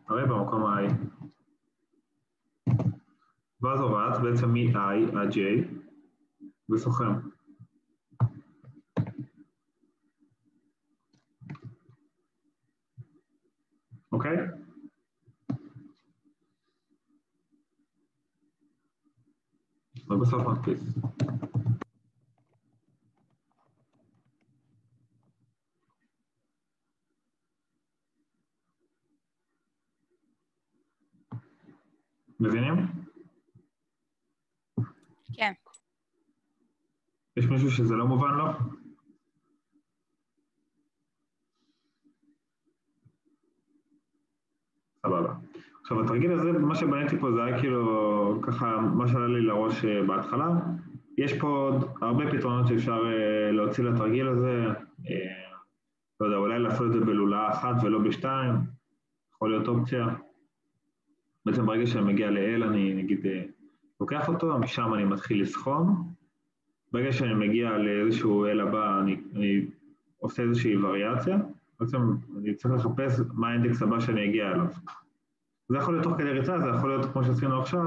הרי במקום I. ואז הוראת בעצם מ-I עד J, וסוכם. אוקיי? ובסוף מדפיס. מבינים? כן. יש מישהו שזה לא מובן לו? סבבה. עכשיו, התרגיל הזה, מה שבניתי פה זה היה כאילו, ככה, מה שעלה לי לראש בהתחלה. יש פה עוד הרבה פתרונות שאפשר להוציא לתרגיל הזה. לא יודע, אולי לעשות את זה בלולה אחת ולא בשתיים. יכול להיות אופציה. בעצם ברגע שאני מגיע ל-L, אני נגיד לוקח אותו, משם אני מתחיל לסכום. ברגע שאני מגיע לאיזשהו L הבא, אני עושה איזושהי וריאציה. בעצם אני צריך לחפש מה האינדקס הבא שאני אגיע אליו. זה יכול להיות תוך כדי ריצה, זה יכול להיות כמו שעשינו עכשיו.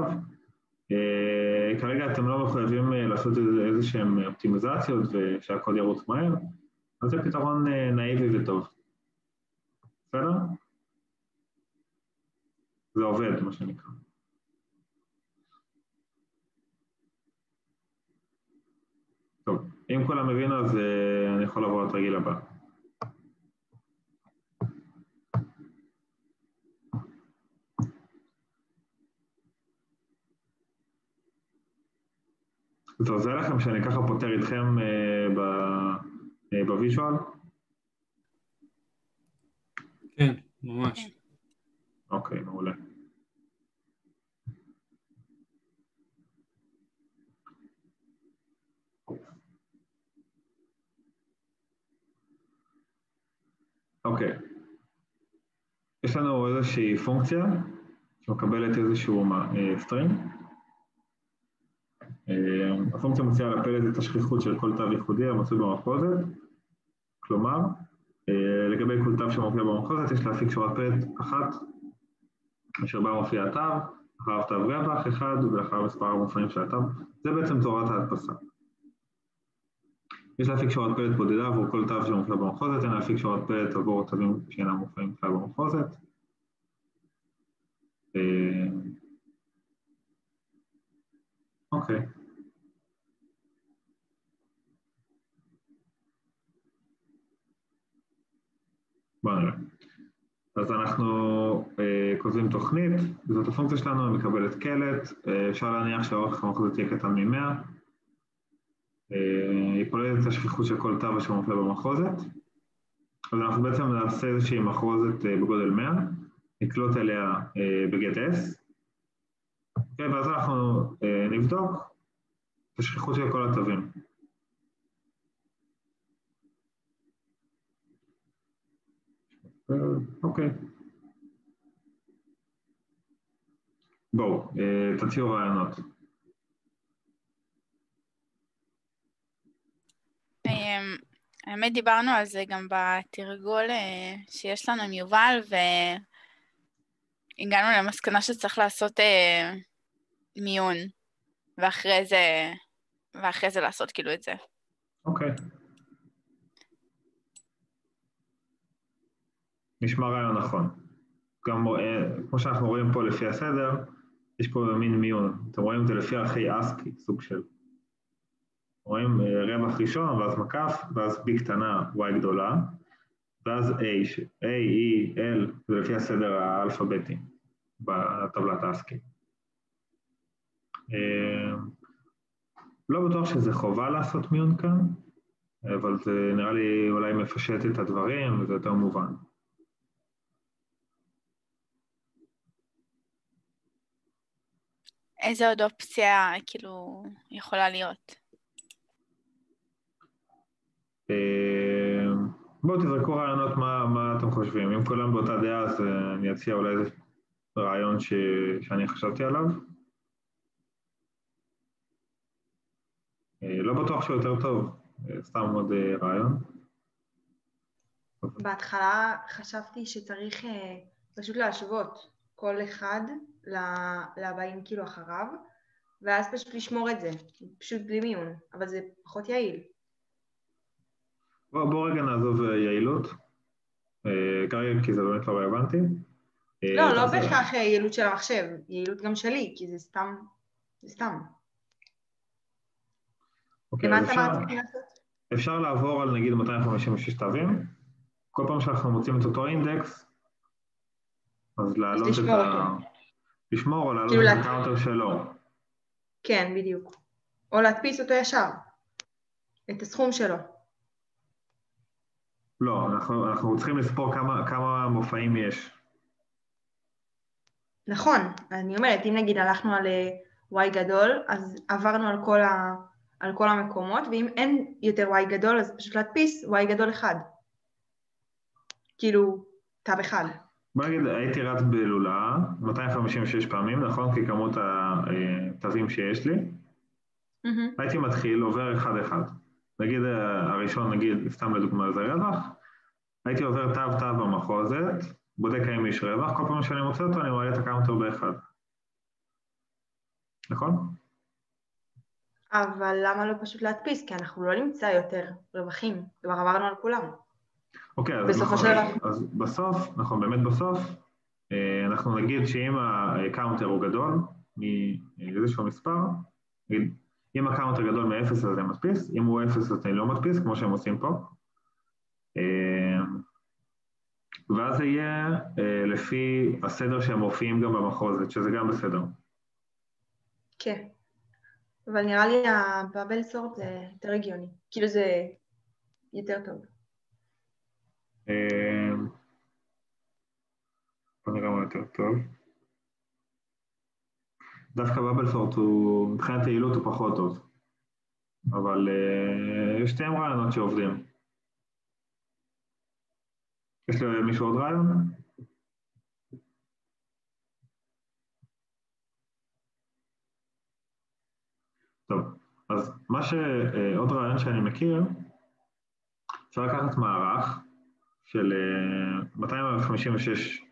כרגע אתם לא מחויבים לעשות איזשהם אופטימיזציות ושהקוד ירוץ מהר, אז זה פתרון נאיבי וטוב. בסדר? זה עובד, מה שנקרא. טוב, אם כולם הבינו, אז אני יכול לעבור לתרגיל הבא. זה עוזר לכם שאני ככה פותר איתכם בוויז'ואל? כן, ממש. אוקיי, מעולה. אוקיי. יש לנו איזושהי פונקציה שמקבלת איזשהו סטרינג. הפונקציה מציעה לפלט את השכיחות של כל תו ייחודי המצוי במחוזת, כלומר, לגבי כל תו שמופיע במחוזת יש להפיק שורת פלט אחת, אשר בה מופיע התו, אחריו תו רווח אחד ולאחר מספר המופעים של התו, זה בעצם תורת ההדפסה. יש להפיק שורת פלט בודדה עבור כל תו שמופיע במחוזת, אין להפיק שורת פלט עבור תווים שאינם מופיעים כלל במחוזת. אוקיי. בואו נראה. אז אנחנו כותבים תוכנית, וזאת הפונקציה שלנו, היא מקבלת קלט, אפשר להניח שהאורך המחוזת תהיה קטן מ-100, היא פולטת את השכיחות של כל תו שמופיע במחוזת, אז אנחנו בעצם נעשה איזושהי מחוזת בגודל 100, נקלוט אליה בגט S, אוקיי, ואז אנחנו נבדוק את השכיחות של כל התווים. אוקיי. בואו, תציעו רעיונות. האמת דיברנו על זה גם בתרגול שיש לנו עם יובל, והגענו למסקנה שצריך לעשות מיון, ואחרי זה לעשות כאילו את זה. אוקיי. נשמע רעיון נכון. גם כמו שאנחנו רואים פה לפי הסדר, יש פה מין מיון. אתם רואים את זה לפי ערכי אסקי, סוג של. רואים רווח ראשון, ואז מקף, ואז B קטנה, Y גדולה, ואז A, E, L, זה לפי הסדר האלפביתי בטבלת האסקי. לא בטוח שזה חובה לעשות מיון כאן, אבל זה נראה לי אולי מפשט את הדברים, וזה יותר מובן. איזה עוד אופציה כאילו יכולה להיות? בואו תזרקו רעיונות מה אתם חושבים. אם כולם באותה דעה, אז אני אציע אולי איזה רעיון שאני חשבתי עליו. לא בטוח שהוא יותר טוב, סתם עוד רעיון. בהתחלה חשבתי שצריך פשוט להשוות כל אחד לבאים כאילו אחריו, ואז פשוט לשמור את זה, פשוט בלי מיון, אבל זה פחות יעיל. בואו רגע נעזוב יעילות, כרגע כי זה באמת לא רלוונטי. לא בהכרח יעילות של המחשב, יעילות גם שלי, כי זה סתם. אוקיי, אז אפשר לעבור על נגיד 256 תווים, כל פעם שאנחנו מוצאים את אותו אינדקס, אז להעלות את לשמור או להעלות את הקאונטר שלו. כן, בדיוק. או להדפיס אותו ישר, את הסכום שלו. לא, אנחנו צריכים לספור כמה מופעים יש. נכון, אני אומרת, אם נגיד הלכנו על Y גדול, אז עברנו על כל המקומות, ואם אין יותר Y גדול, אז פשוט להדפיס Y גדול אחד. כאילו, טאב אחד. בוא נגיד, הייתי רץ בלולה 256 פעמים, נכון? כי כמות התווים שיש לי. הייתי מתחיל, עובר אחד. נגיד הראשון, נגיד, סתם לדוגמה, זה רווח. הייתי עובר תו במחוזת, בודק האם יש רווח, כל פעם שאני מוצא אותו, אני מעלה את הקאונטר באחד. נכון? אבל למה לא פשוט להדפיס? כי אנחנו לא נמצא יותר רווחים, כבר עברנו על כולם. אוקיי, אז בסוף, נכון, באמת בסוף, אנחנו נגיד שאם הקאונטר הוא גדול, מאיזשהו מספר, נגיד, אם הקאונטר גדול מ-0 אז אני מדפיס, אם הוא 0 אז אני לא מדפיס, כמו שהם עושים פה. ואז זה יהיה לפי הסדר שהם מופיעים גם במחוזת, שזה גם בסדר. כן, אבל נראה לי הבאבל סורט זה יותר הגיוני, כאילו זה יותר טוב. בוא נראה מה יותר טוב. דווקא באבל סורט הוא, מבחינת היעילות הוא פחות טוב, אבל יש שתיים רעיונות שעובדים. יש למישהו עוד רעיון? טוב, אז עוד רעיון שאני מכיר, אפשר לקחת מערך של 256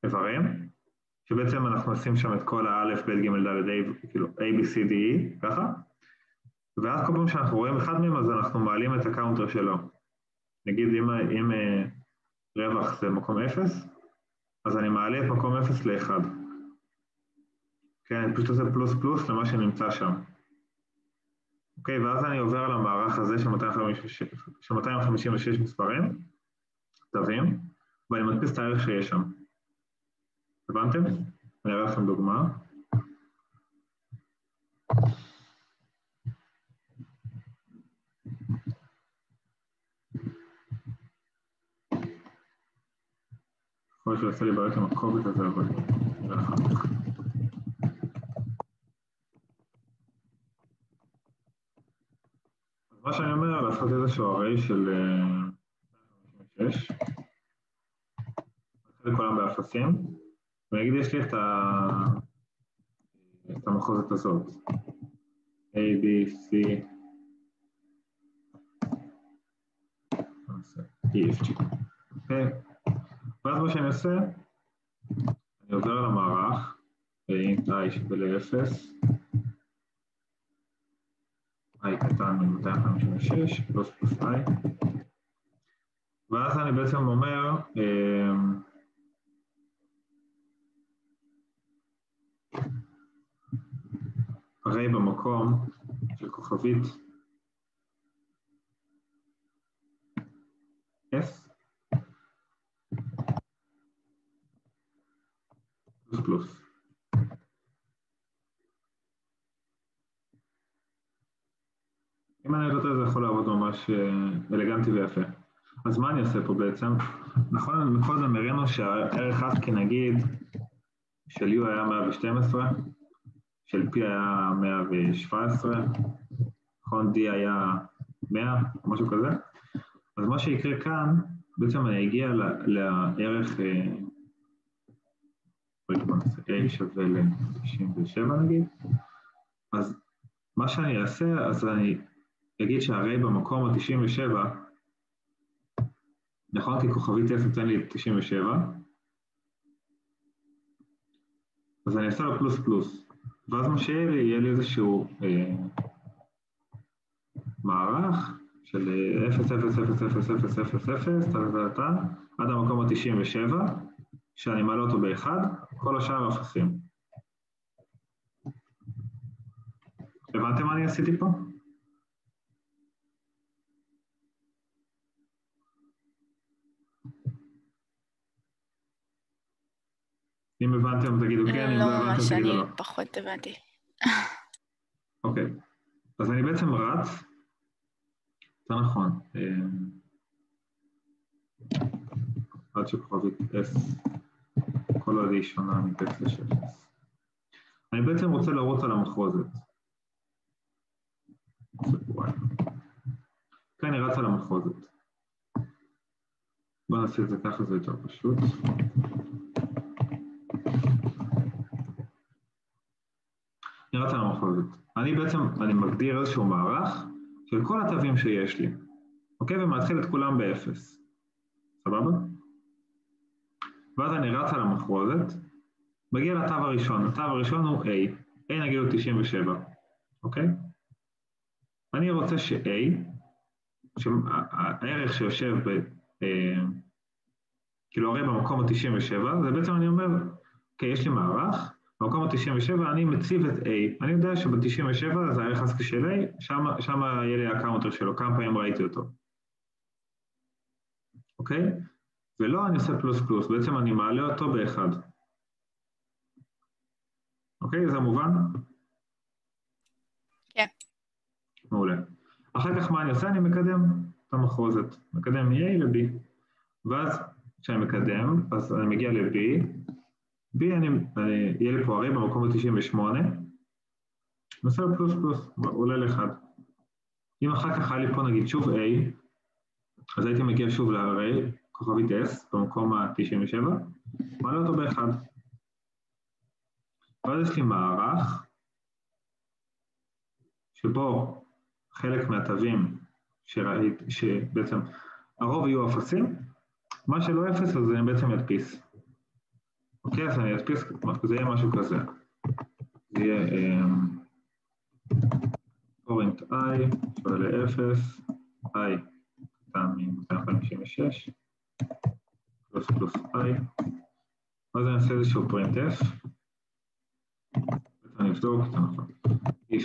איברים, שבעצם אנחנו נשים שם את כל האלף, בית, ג', ד', כאילו A, B, C, D, E, ככה, ואז כל פעם שאנחנו רואים אחד מהם, אז אנחנו מעלים את הקאונטר שלו. נגיד אם רווח זה מקום 0, אז אני מעלה את מקום 0 ל-1. כן, אני פשוט עושה פלוס פלוס למה שנמצא שם. אוקיי, ואז אני עובר על המערך הזה של 256 מספרים, תווים, ואני מדפיס את הערך שיש שם. הבנתם? אני אראה לכם דוגמה. יכול להיות שעושה לי בעיות עם הקובץ הזה, אבל נראה אחר כך. מה שאני אומר, לעשות איזשהו הרי של 56, נתחיל כולם באפסים, ונגיד יש לי את המחוזת הזאת, A, B, C, E, F, G, אוקיי? ואז מה שאני עושה, אני עובר על המערך, int i שווה ל-0, i קטן מ-256, פלוס פלוס i, ואז אני בעצם אומר, הרי במקום של כוכבית S פלוס פלוס. אם אני יודעת זה יכול לעבוד ממש אלגנטי ויפה. אז מה אני עושה פה בעצם? נכון, מקודם הראינו שהערך ASCII נגיד של U היה 112, של P היה 117, נכון, D היה 100, משהו כזה. אז מה שיקרה כאן, בעצם אני אגיע לערך A שווה ל-97 נגיד. אז מה שאני אעשה, אז אני אגיד שהרי במקום ה-97, נכון, כי כוכבית S נותן לי 97, אז אני אעשה לו פלוס פלוס, ואז מה שיהיה לי, יהיה לי איזשהו מערך של 0, 0, 0, 0, 0, 0, 0, עד המקום ה-97, שאני מעלה אותו ב-1, כל השאר אפסים. הבנתם מה אני עשיתי פה? אם הבנתם תגידו כן, אם לא הבנתם תגידו לא. לא, ממש, אני פחות הבנתי. אוקיי, אז אני בעצם רץ, זה נכון, עד שכוכבית S, כל עוד היא שונה מטקסט ל-0. אני בעצם רוצה לרוץ על המחרוזת. כן, אני רץ על המחרוזת. בואו נעשה את זה ככה, זה יותר פשוט. אני רץ על המחרוזת. אני בעצם, אני מגדיר איזשהו מערך של כל התווים שיש לי. אוקיי? ומתחיל את כולם ב-0. סבבה? ואז אני רץ על המחרוזת, מגיע לתו הראשון. התו הראשון הוא A. A נגיד הוא 97. אוקיי? אני רוצה ש-A, הערך שיושב כאילו הרי במקום ה-97, זה בעצם אני אומר, אוקיי, יש לי מערך, במקום ה-97 אני מציב את A. אני יודע שב-97 זה הערך ASCII של A, שם יהיה לי הקאונטר שלו, כמה פעמים ראיתי אותו. אוקיי? ולא אני עושה פלוס פלוס, בעצם אני מעלה אותו ב-1. אוקיי? זה מובן? כן. מעולה. אחר כך מה אני עושה? אני מקדם את המחרוזת. מקדם מ-A ל-B. ואז כשאני מקדם, אז אני מגיע ל-B. B, יהיה לי פה הרי במקום ה-98. נעשה לו פלוס פלוס, עולה ל-1. אם אחר כך היה לי פה נגיד שוב A, אז הייתי מגיע שוב להרי כוכבית S במקום ה-97, מעלה אותו ב-1. ואז יש לי מערך שבו חלק מהתווים שראיתי, שבעצם הרוב יהיו אפסים, מה שלא אפס אז אני בעצם אדפיס. אוקיי, אז אני אדפיס, זה יהיה משהו כזה. זה יהיה אורינט I שווה ל-0, I קטן מ-256, פלוס פלוס I, ואז אני אעשה איזשהו printf, אני אבדוק, זה נכון, if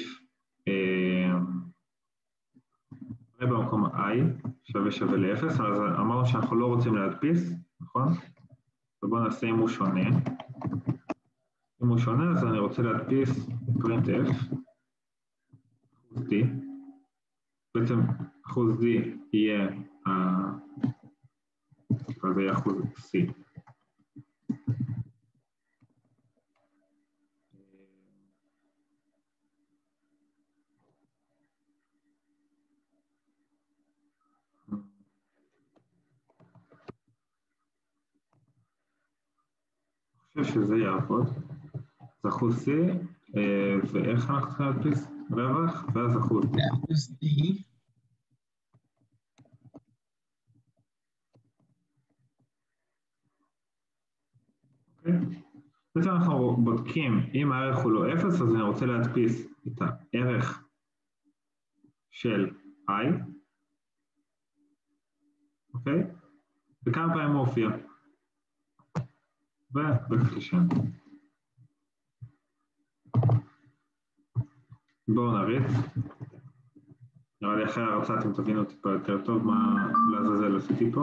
הרי במקום I שווה ל-0, אז אמרנו שאנחנו לא רוצים להדפיס, נכון? ובואו נעשה אם הוא שונה. אם הוא שונה, אז אני רוצה להדפיס printf, אחוז D, בעצם אחוז D יהיה, זה יהיה אחוז C. חושב שזה יעבוד. אז אחוז C, ואיך אנחנו צריכים להדפיס? רווח, ואז אחוז. אחוז D. אוקיי? בעצם אנחנו בודקים, אם הערך הוא לא 0, אז אני רוצה להדפיס את הערך של I, אוקיי? וכמה פעמים הוא הופיע. ובקלישן. בואו נריץ. נראה לי אחרי ההרצאה אתם תבינו טיפה יותר טוב מה לעזאזל עשיתי פה.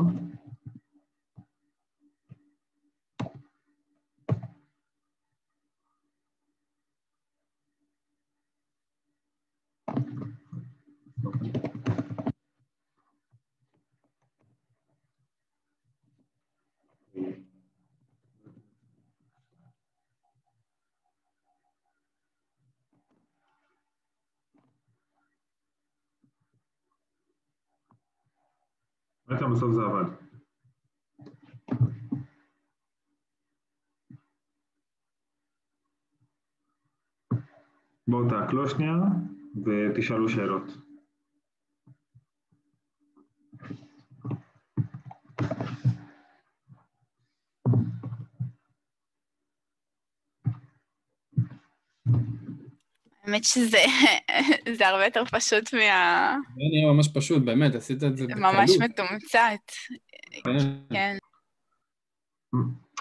בעצם בסוף זה עבד. בואו תעקלו שנייה ותשאלו שאלות. האמת שזה הרבה יותר פשוט זה נראה ממש פשוט, באמת, עשית את זה בקלות. ממש מתומצת. כן.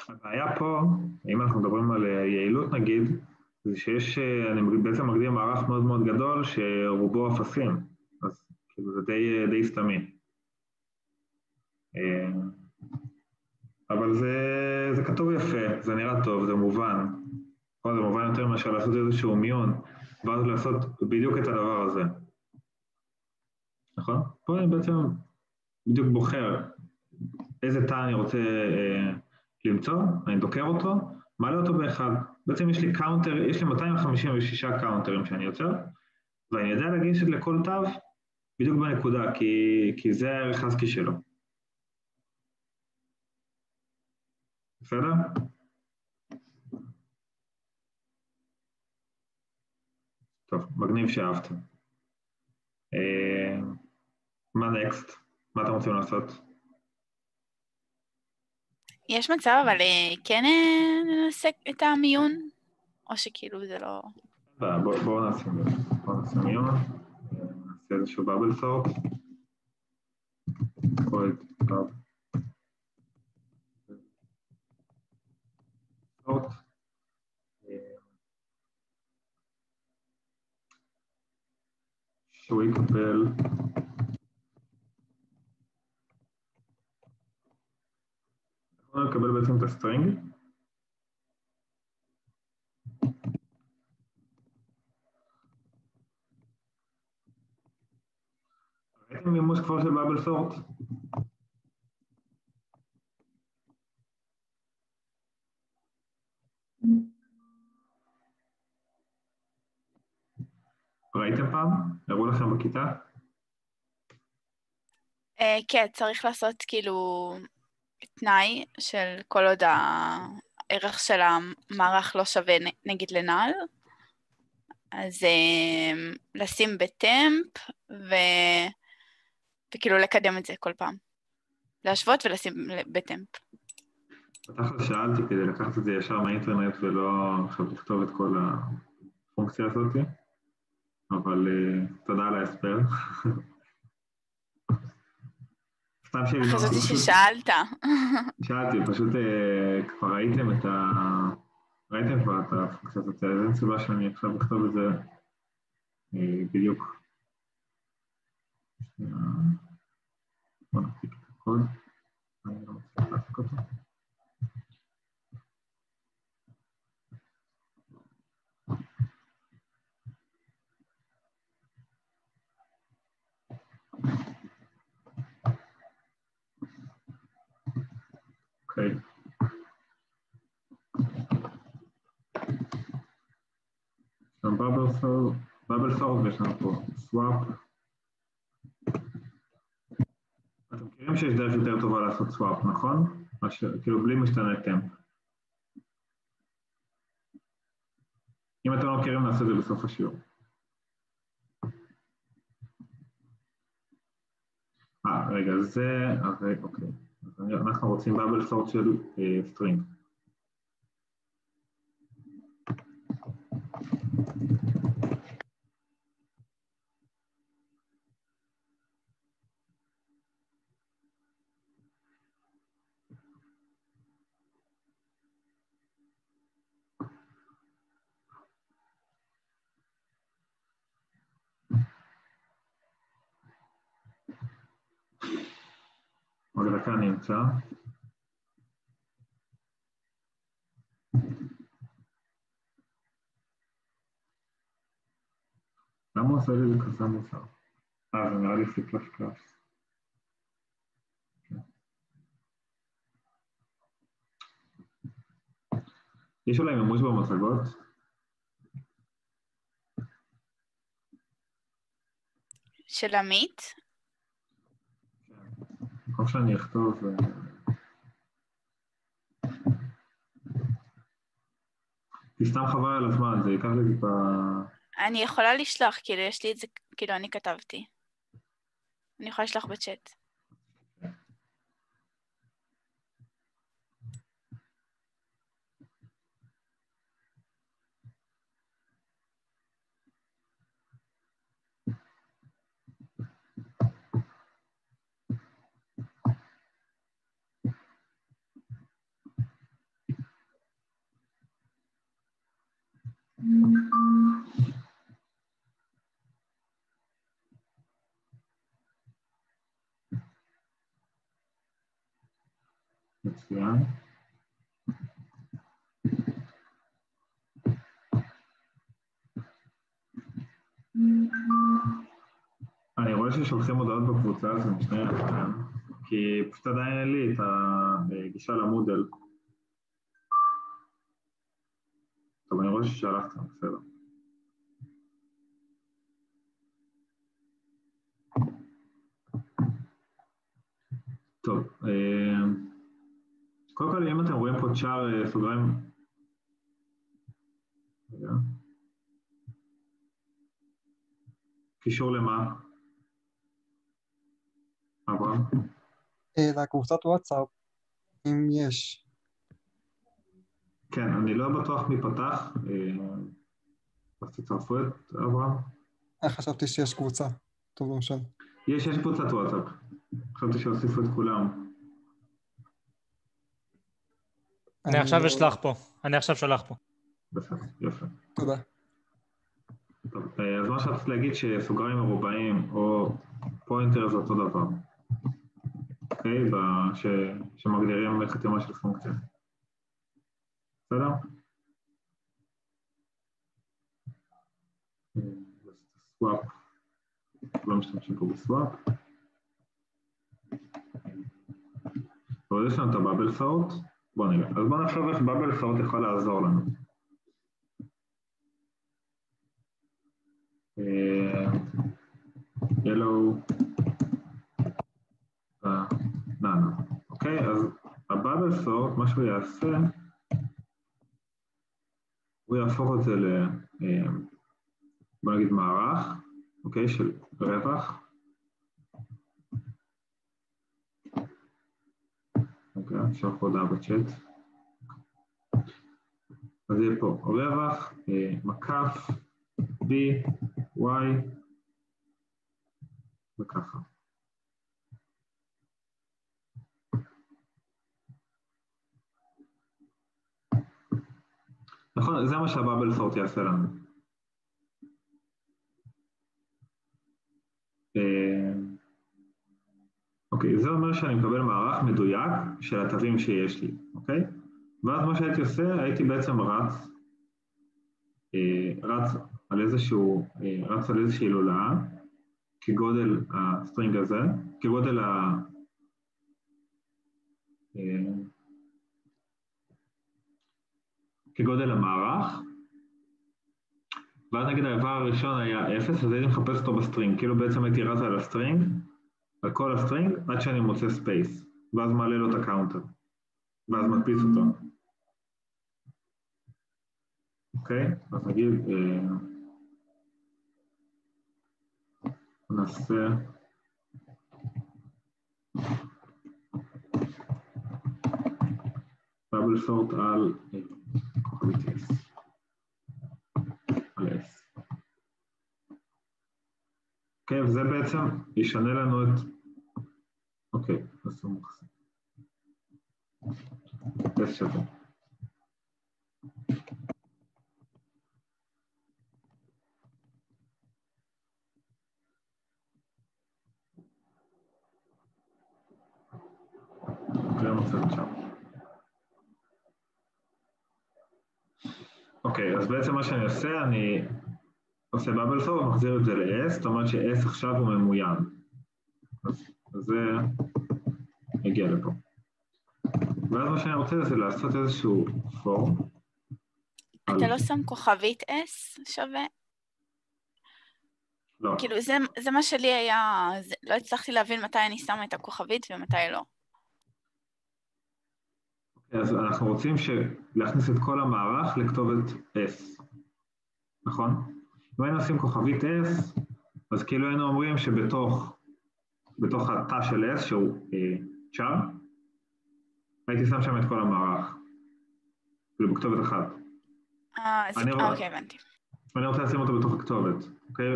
הבעיה פה, אם אנחנו מדברים על יעילות נגיד, זה שיש, אני בעצם מגדיר מערך מאוד מאוד גדול שרובו אפסים, אז כאילו זה די סתמי. אבל זה כתוב יפה, זה נראה טוב, זה מובן. זה מובן יותר מאשר לעשות איזשהו מיון, ואז לעשות בדיוק את הדבר הזה. נכון? פה אני בעצם בדיוק בוחר איזה תא אני רוצה למצוא, אני דוקר אותו, מעלה אותו באחד. בעצם יש לי קאונטר, יש לי 256 קאונטרים שאני יוצר, ואני יודע לגשת לכל תו בדיוק בנקודה, כי זה הערך הסקי שלו. בסדר? טוב, מגניב שאהבתם. מה נקסט? מה אתם רוצים לעשות? יש מצב, אבל כן נעשה את המיון? או שכאילו זה לא... בואו נעשה מיון. נעשה איזשהו בבל סורט. סורט. שהוא יקבל אנחנו נקבל בעצם את הסטרינג ראיתם מימוש כבר של בבל סורט? ראיתם פעם? הראו לכם בכיתה? כן, צריך לעשות כאילו תנאי של כל עוד הערך של המערך לא שווה נגיד לנעל, אז לשים בטמפ וכאילו לקדם את זה כל פעם. להשוות ולשים בטמפ. בתכל'ס שאלתי כדי לקחת את זה ישר מהאינטרנט ולא עכשיו לכתוב את כל הפונקציה הזאת. אבל תודה על ההסבר. חשבתי ששאלת. שאלתי, פשוט כבר ראיתם כבר את הפונקציה הזאת, אין סיבה שאני עכשיו אכתוב את זה בדיוק. בוא נקליק את הקוד, אני לא מצליח להפסיק אותו. אוקיי. יש לנו בבל סורט ויש לנו פה סוואפ. אתם מכירים שיש דרך יותר טובה לעשות סוואפ, נכון? כאילו בלי משתנה טמפ. אם אתם לא מכירים, נעשה את זה בסוף השיעור. רגע, אוקיי. אנחנו רוצים בבל סורט של סטרינג. עוד דקה נמצא. למה הוא עושה לי כזה מוזר? זה נראה לי C++. יש אולי מימוש במצגות? של עמית? במקום שאני אכתוב... תסתם חבל על הזמן, זה ייקח לי טיפה... אני יכולה לשלוח, כאילו יש לי את זה, כאילו אני כתבתי. אני יכולה לשלוח בצ'אט. מצוין. אני רואה ששולחים הודעות בקבוצה, אז אני משנה לכם, כי פשוט עדיין אין לי את הגישה למודל. טוב, אני רואה ששלחתם, בסדר. טוב, קודם כל, אם אתם רואים פה צ'אר סוגריים, קישור למה? אברהם? לקבוצת וואטסאפ, אם יש. כן, אני לא בטוח מי פתח, אז תצרפו את אברהם. חשבתי שיש קבוצה, טוב למשל. יש קבוצת וואטסאפ, חשבתי שהוסיפו את כולם. אני עכשיו אשלח פה, אני עכשיו שולח פה. בסדר, יפה. תודה. טוב, אז מה שרציתי להגיד שסוגריים מרובעים או פוינטר זה אותו דבר. אוקיי? שמגדירים חתימה של פונקציה. בסדר? סוואפ. לא משתמשים פה בסוואפ. ועוד יש לנו את הבאבל סורט. בואו נראה. אז בואו נחשוב איך באבל סורט יכול לעזור לנו. yellow nano. אוקיי, אז הבאבל סורט, מה שהוא יעשה, הוא יהפוך את זה בוא נגיד מערך, אוקיי, של רווח. אוקיי, אפשר פה הודעה בצ'אט. אז יהיה פה רווח, מקף, B, Y, וככה. נכון, זה מה שהבאבל סורט יעשה לנו. אוקיי, זה אומר שאני מקבל מערך מדויק של התווים שיש לי, אוקיי? ואז מה שהייתי עושה, הייתי בעצם רץ על איזושהי לולאה, כגודל הסטרינג הזה, כגודל המערך, ואז נגיד האיבר הראשון היה 0, אז הייתי מחפש אותו בסטרינג, כאילו בעצם הייתי רץ על הסטרינג, על כל הסטרינג, עד שאני מוצא ספייס, ואז מעלה לו את הקאונטר, ואז מדפיס אותו. אוקיי? אז נגיד, נעשה בבל סורט על כוכבית S. על S. אוקיי, וזה בעצם ישנה לנו את... אוקיי, נעשה מוכסה. S שווה. אוקיי, אז בעצם מה שאני עושה, אני עושה בבל סורט ומחזיר את זה ל-S, זאת אומרת ש-S עכשיו הוא ממוין. אז זה הגיע לפה. ואז מה שאני רוצה זה לעשות איזשהו פור. אתה לא שם כוכבית S שווה? לא. כאילו זה מה שלי היה, לא הצלחתי להבין מתי אני שמה את הכוכבית ומתי לא. אז אנחנו רוצים להכניס את כל המערך לכתובת S, נכון? אם היינו עושים כוכבית S, אז כאילו היינו אומרים שבתוך התא של S, שהוא char, הייתי שם שם את כל המערך, כאילו בכתובת אחת. אוקיי, הבנתי. אני רוצה לשים אותו בתוך הכתובת, אוקיי?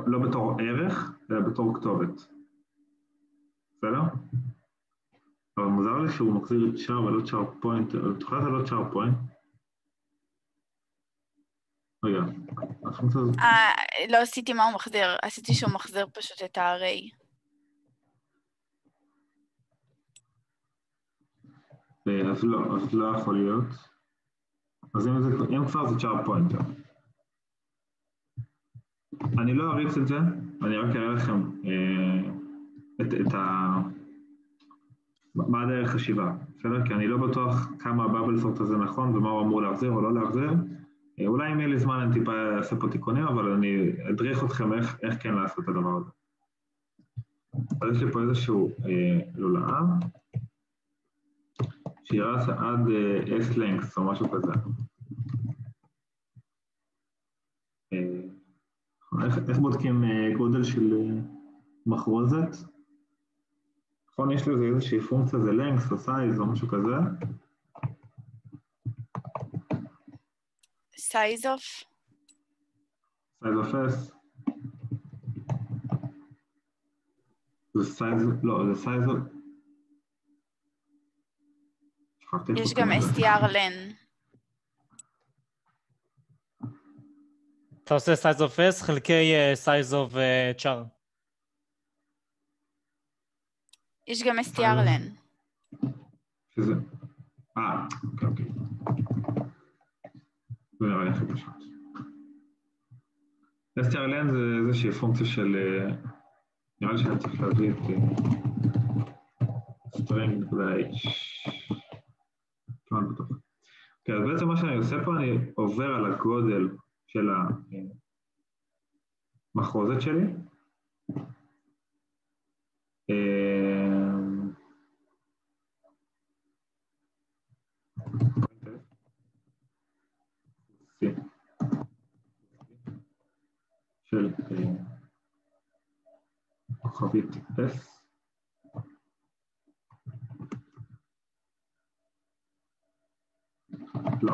לא בתור ערך, אלא בתור כתובת. בסדר? אבל מוזר לי שהוא מחזיר char ולא char point, תוכל לעשות לא char point? רגע, הפונקציה הזאת... לא עשיתי מה הוא מחזיר, עשיתי שהוא מחזיר פשוט את ה-array. אז לא יכול להיות. אז אם כבר זה char pointer. אני לא אריץ את זה, אני רק אראה לכם מה הדרך חשיבה, בסדר? כי אני לא בטוח כמה הבאבל סורט הזה נכון ומה הוא אמור להחזיר או לא להחזיר. אולי אם יהיה לי זמן אני טיפה אעשה פה תיקונים, אבל אני אדריך אתכם איך כן לעשות את הדבר הזה. אז יש לי פה איזשהו לולאה, שירץ עד S-length או משהו כזה. איך בודקים גודל של מחרוזת? נכון, יש לזה איזושהי פונקציה, זה length או size או משהו כזה. size of? size of S. זה size, לא, זה size of... יש גם strlen. אתה עושה size of S חלקי size of char. יש גם strlen. שזה... אוקיי. זה נראה לי הכי פשוט. strlen זה איזושהי פונקציה של... נראה לי שאני צריך להביא את string.h. כמעט בטוח. אוקיי, אז בעצם מה שאני עושה פה, אני עובר על הגודל של המחרוזת שלי. של כוכבית S. לא.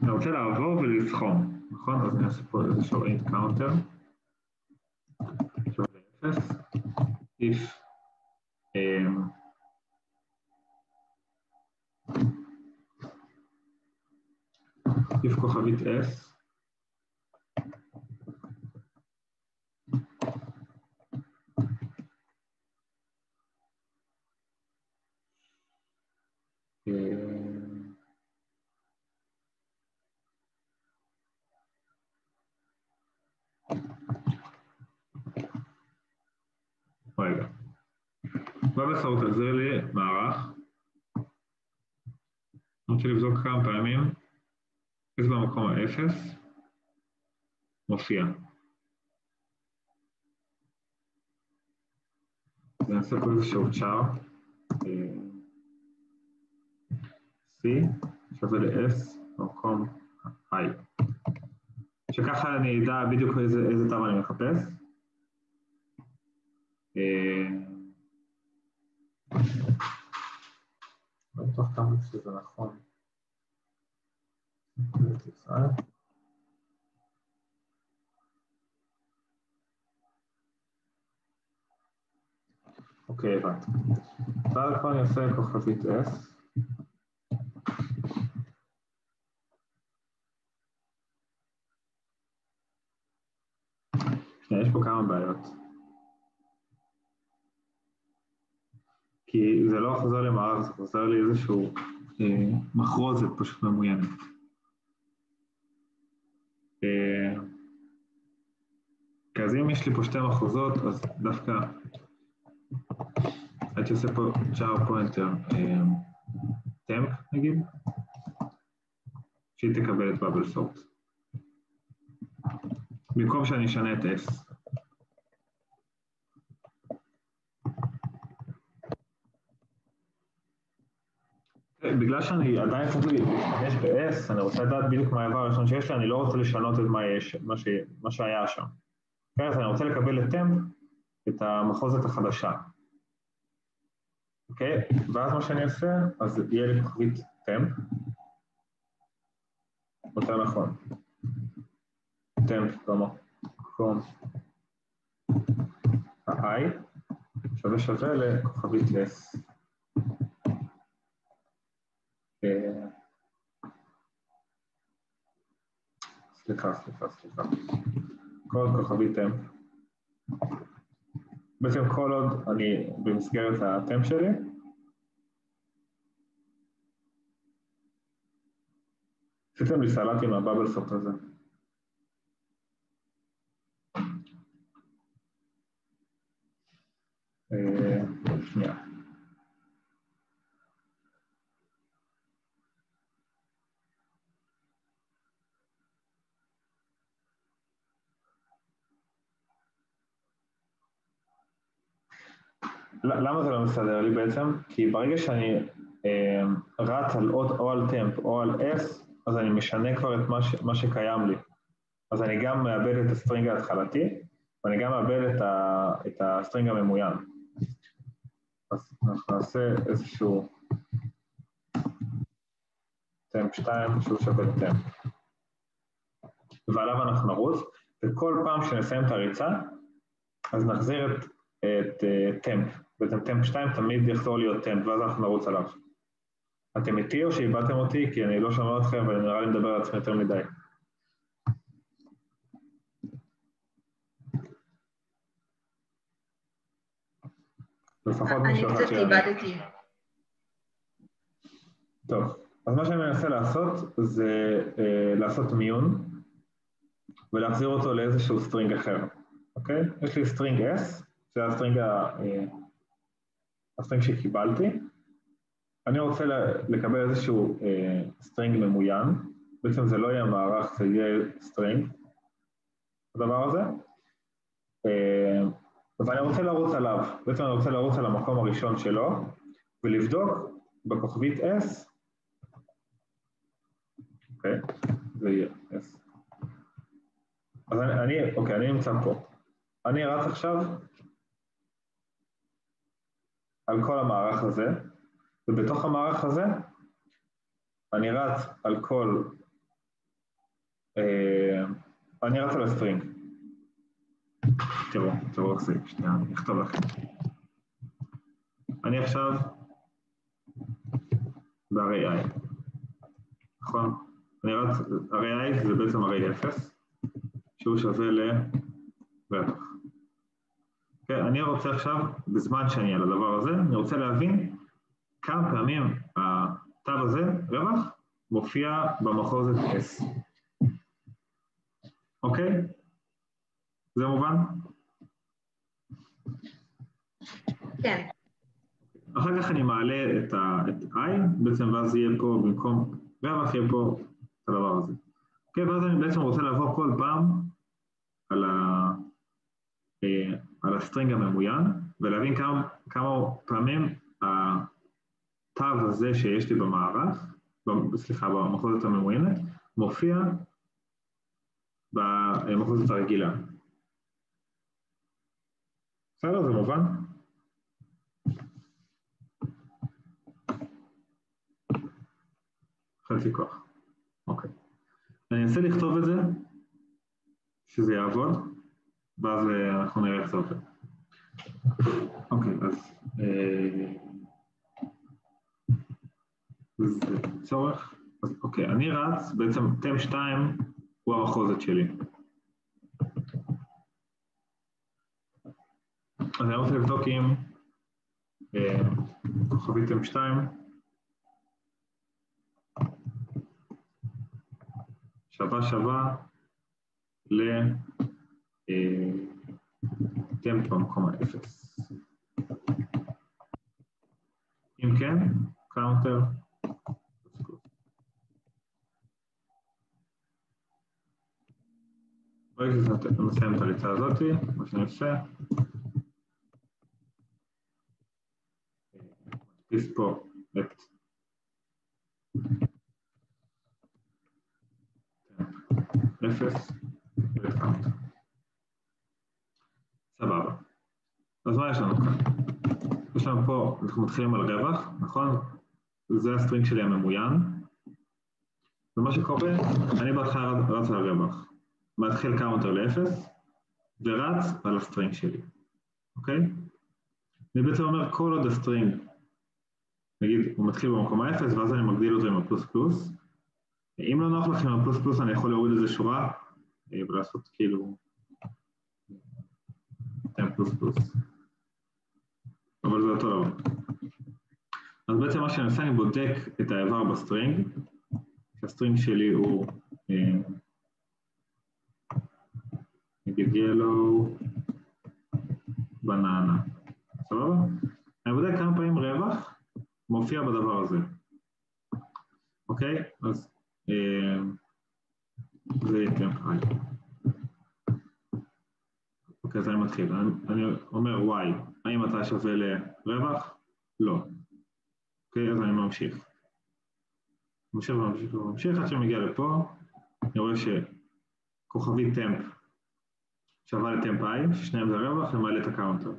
אני רוצה לעבור ולסכום, נכון? אז אני אעשה פה איזשהו int counter. שווה 0. if כוכבית S. רגע. בבל סורט תחזיר לי מערך. אני רוצה לבדוק כמה פעמים. איזה במקום ה-0 מופיע. אני אעשה פה איזשהו char. C שווה ל-S במקום I. שככה אני אדע בדיוק איזה תו אני מחפש. לא בטוח כמה שזה נכון. אוקיי, הבנתי. ואז פה אני עושה כוכבית S. יש פה כמה בעיות. כי זה לא חוזר למערך, זה חוזר לי איזשהו מחרוזת פשוט ממוינת. אז אם יש לי פה שתי מחרוזות, אז דווקא הייתי עושה פה char pointer temp נגיד, שהיא תקבל את bubble sort. במקום שאני אשנה את S. בגלל שאני עדיין צריך להשתמש ב-S, אני רוצה לדעת בדיוק מה העבר הראשון שיש לי, אני לא רוצה לשנות את מה שהיה שם. אז אני רוצה לקבל את temp, את המחוזת החדשה. אוקיי? ואז מה שאני אעשה, אז יהיה לי כוכבית temp. יותר נכון. temp במקום ה-i שווה לכוכבית S. סליחה. כל כוכבית temp. בעצם כל עוד אני במסגרת הטמפ שלי, עשיתם לי סלט עם הבאבל סורט הזה. שנייה. למה זה לא מסתדר לי בעצם? כי ברגע שאני רץ או על טמפ או על S, אז אני משנה כבר את מה שקיים לי. אז אני גם מאבד את הסטרינג ההתחלתי, ואני גם מאבד את הסטרינג הממוין. אז אנחנו נעשה איזשהו טמפ 2 שהוא שווה טמפ. ועליו אנחנו נרוץ, וכל פעם שנסיים את הריצה, אז נחזיר את טמפ. בעצם טמפ 2 תמיד יחזור להיות טמפ, ואז אנחנו נרוץ עליו. אתם איתי או שאיבדתם אותי? כי אני לא שומע אתכם ונראה לי מדבר על עצמי יותר מדי. אני קצת איבדתי. טוב, אז מה שאני מנסה לעשות זה לעשות מיון ולהחזיר אותו לאיזשהו סטרינג אחר, אוקיי? יש לי סטרינג S, זה הסטרינג שקיבלתי. אני רוצה לקבל איזשהו סטרינג ממוין, בעצם זה לא יהיה מערך, זה יהיה סטרינג, הדבר הזה. ואני רוצה לרוץ עליו, בעצם אני רוצה לרוץ על המקום הראשון שלו, ולבדוק בכוכבית S, אוקיי, זה יהיה S. אז אני נמצא פה. אני רץ עכשיו על כל המערך הזה, ובתוך המערך הזה אני רץ על אני רץ על הסטרינג. תראו איך זה, שנייה, אני אכתוב לכם. אני עכשיו בהרי i, נכון? אני רץ, הרי i זה בעצם הרי 0, שהוא שווה לבטח. Okay, אני רוצה עכשיו, בזמן שאני על הדבר הזה, אני רוצה להבין כמה פעמים התו הזה, רווח, מופיע במחוזת S. אוקיי? זה מובן? כן. אחר כך אני מעלה את I, בעצם ואז יהיה פה במקום רווח, יהיה פה את הדבר הזה. אוקיי, ואז אני בעצם רוצה לעבור כל פעם על הסטרינג הממוין, ולהבין כמה פעמים התו הזה שיש לי במערך, סליחה, במחוזת הממוינת, מופיע במחוזת הרגילה. בסדר, זה מובן? חצי כוח. אוקיי. אני אנסה לכתוב את זה, שזה יעבוד, ואז אנחנו נראה איך זה עובד. אוקיי, אז זה צורך. אז אוקיי, אני רץ, בעצם טמפ 2 הוא המחוזת שלי. אז אני רוצה לבדוק אם כוכבית טמפ 2 שווה לטמפ במקום ה-0. אם כן, קאונטר. ברגע שנסיים את הריצה הזאת, מה שאני עושה, מדפיס פה את אפס ואת קאונטר. סבבה. אז מה יש לנו כאן? יש לנו פה, אנחנו מתחילים על רווח, נכון? זה הסטרינג שלי הממוין. ומה שקורה, אני בהתחלה רץ על הרווח. מתחיל קאונטר ל-0, ורץ על הסטרינג שלי, אוקיי? אני בעצם אומר כל עוד הסטרינג, נגיד הוא מתחיל במקום ה-0, ואז אני מגדיל אותו עם הפלוס פלוס. אם לא נוח לכם עם הפלוס פלוס, אני יכול להוריד איזה שורה, ולעשות כאילו, פלוס פלוס. אבל זה אותו דבר. אז בעצם מה שאני עושה, אני בודק את האיבר בסטרינג, שהסטרינג שלי הוא, נגיד yellow, בננה, סבבה? אני בודק כמה פעמים רווח מופיע בדבר הזה. אוקיי? אז זה ייתן חי. אוקיי, אז אני מתחיל. אני אומר y, האם אתה שווה לרווח? לא. אוקיי, אז אני ממשיך. ממשיך עד שאני מגיע לפה, אני רואה שכוכבית טמפ שווה לטמפ i, ששניהם זה רווח, ומעלה את הקאונטר.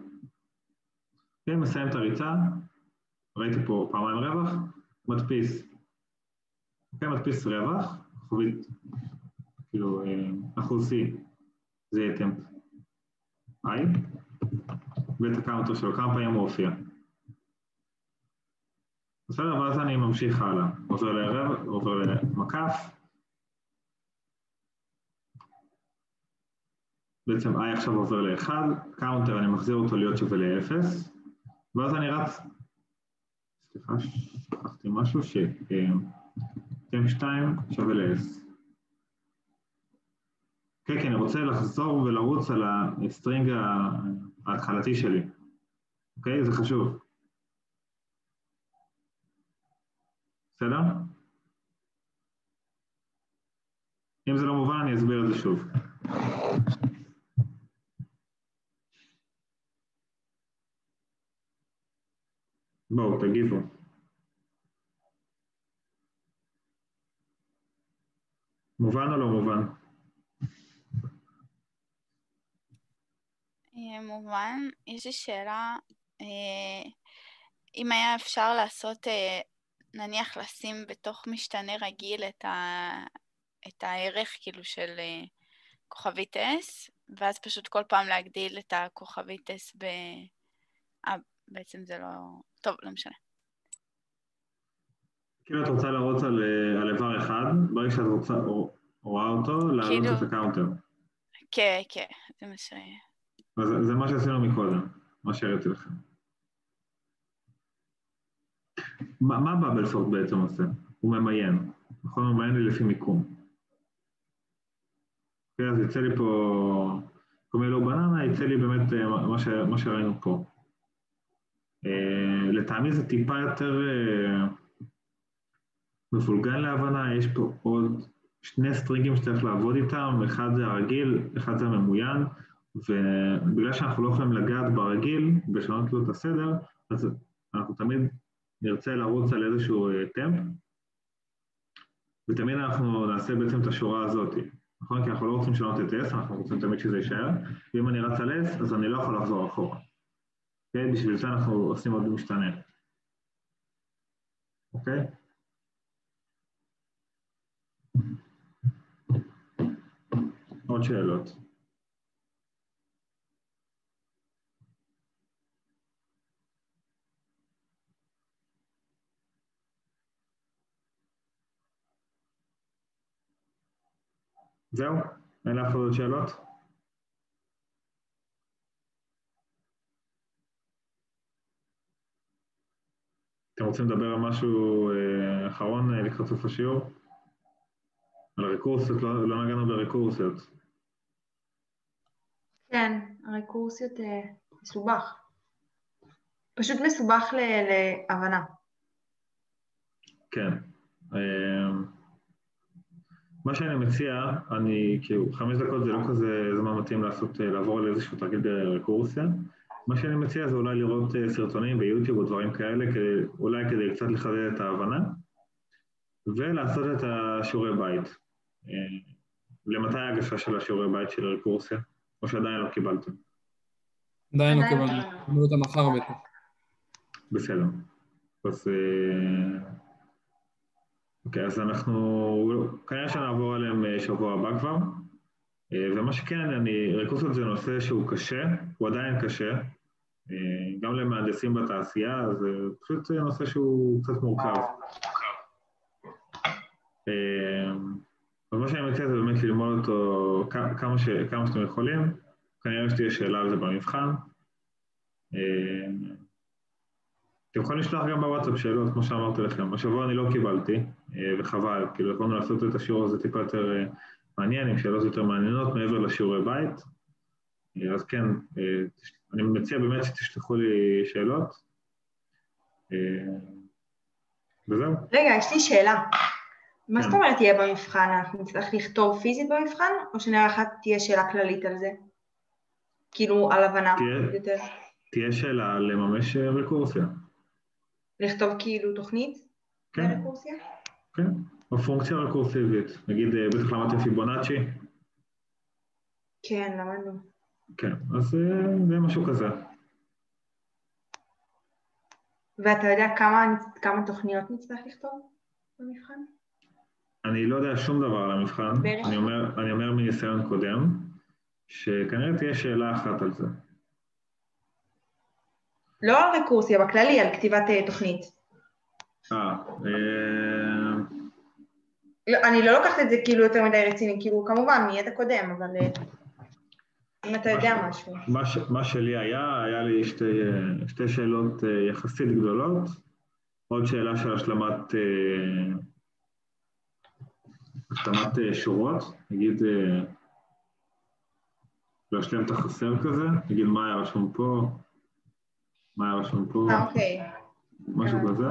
אוקיי, מסיים את הריצה, ראיתי פה פעמיים רווח, מדפיס. אוקיי, מדפיס רווח, כוכבית, כאילו, אחוז C, זה יהיה טמפ i, ואת הקאונטר שלו, כמה פעמים הוא הופיע. בסדר, ואז אני ממשיך הלאה, עובר למקף, בעצם i עכשיו עובר ל-1, קאונטר אני מחזיר אותו להיות שווה ל-0, ואז אני רץ, סליחה, שכחתי משהו, שטמפ 2 שווה ל-S. כן, כי אני רוצה לחזור ולרוץ על הסטרינג ההתחלתי שלי, אוקיי? זה חשוב. בסדר? אם זה לא מובן, אני אסביר את זה שוב. בואו, תגיבו. מובן או לא מובן? מובן. יש לי שאלה, אם היה אפשר לעשות, נניח לשים בתוך משתנה רגיל את הערך כאילו של כוכבית S, ואז פשוט כל פעם להגדיל את הכוכבית S בעצם זה לא... טוב, לא משנה. כאילו את רוצה לרוץ על איבר אחד, ברגע שאת רואה אותו, להעלות את הקאונטר. כן, כן, זה מה ש... זה מה שעשינו מקודם, מה שהראיתי לכם. מה בבלפורט בעצם עושה? הוא ממיין, נכון? הוא ממיין לי לפי מיקום. אז יצא לי פה, כמו לא בננה, יצא לי באמת מה שראינו פה. לטעמי זה טיפה יותר מבולגן להבנה, יש פה עוד שני סטרינגים שצריך לעבוד איתם, אחד זה הרגיל, אחד זה הממוין, ובגלל שאנחנו לא יכולים לגעת ברגיל, בשנות לו את הסדר, אז אנחנו תמיד נרצה לרוץ על איזשהו טמפ, ותמיד אנחנו נעשה בעצם את השורה הזאת. נכון? כי אנחנו לא רוצים לשנות את S, אנחנו רוצים תמיד שזה יישאר, ואם אני רץ על S, אז אני לא יכול לחזור אחורה. אוקיי? בשביל זה אנחנו עושים עוד משתנה. אוקיי? עוד שאלות. זהו? אין לך עוד שאלות? אתם רוצים לדבר על משהו אחרון לקראת סוף השיעור? על רקורסיות, לא נגענו ברקורסיות. כן, הרקורסיות מסובך. פשוט מסובך להבנה. כן. מה שאני מציע, כאילו 5 דקות זה לא כזה זמן מתאים לעבור על איזשהו תרגיל ברקורסיה. מה שאני מציע זה אולי לראות סרטונים ביוטיוב או דברים כאלה, אולי כדי קצת לחדד את ההבנה, ולעשות את השיעורי בית. למתי ההגשה של השיעורי בית של רקורסיה? או שעדיין לא קיבלתם? עדיין לא קיבלנו, קיבלו אותם מחר בטח. בסדר. אז אוקיי, אז אנחנו כנראה שנעבור עליהם שבוע הבא כבר, ומה שכן, רקורסיות זה נושא שהוא קשה, הוא עדיין קשה, גם למהנדסים בתעשייה, זה פשוט נושא שהוא קצת מורכב. אז מה שאני מציע זה באמת ללמוד אותו כמה שאתם יכולים, כנראה שתהיה שאלה על זה במבחן. אתם יכולים לשלוח גם בוואטסאפ שאלות, כמו שאמרתי לכם. השבוע אני לא קיבלתי, וחבל, כאילו יכולנו לעשות את השיעור הזה טיפה יותר מעניין, עם שאלות יותר מעניינות מעבר לשיעורי בית. אז כן, אני מציע באמת שתשלחו לי שאלות. וזהו. רגע, יש לי שאלה. מה זאת אומרת תהיה במבחן? אנחנו נצטרך לכתוב פיזית במבחן, או שנערכת תהיה שאלה כללית על זה? כאילו על הבנה יותר? תהיה שאלה לממש רקורסיה. לכתוב כאילו תוכנית ברקורסיה? כן, או פונקציה רקורסיבית. נגיד, בטח למדתם פיבונאצ'י? כן, למדנו. כן, אז זה משהו כזה. ואתה יודע כמה תוכניות נצטרך לכתוב במבחן? אני לא יודע שום דבר על המבחן. אני אומר מניסיון קודם, שכנראה תהיה שאלה אחת על זה. לא על רקורסיה, בכללי, על כתיבת תוכנית. אני לא לוקחת את זה כאילו יותר מדי רציני, כאילו כמובן מידע קודם, אבל אם אתה יודע משהו. מה שלי היה לי שתי שאלות יחסית גדולות, עוד שאלה של השלמת שורות, נגיד להשלים את החסר כזה, נגיד מה היה רשום פה, אוקיי. משהו כזה.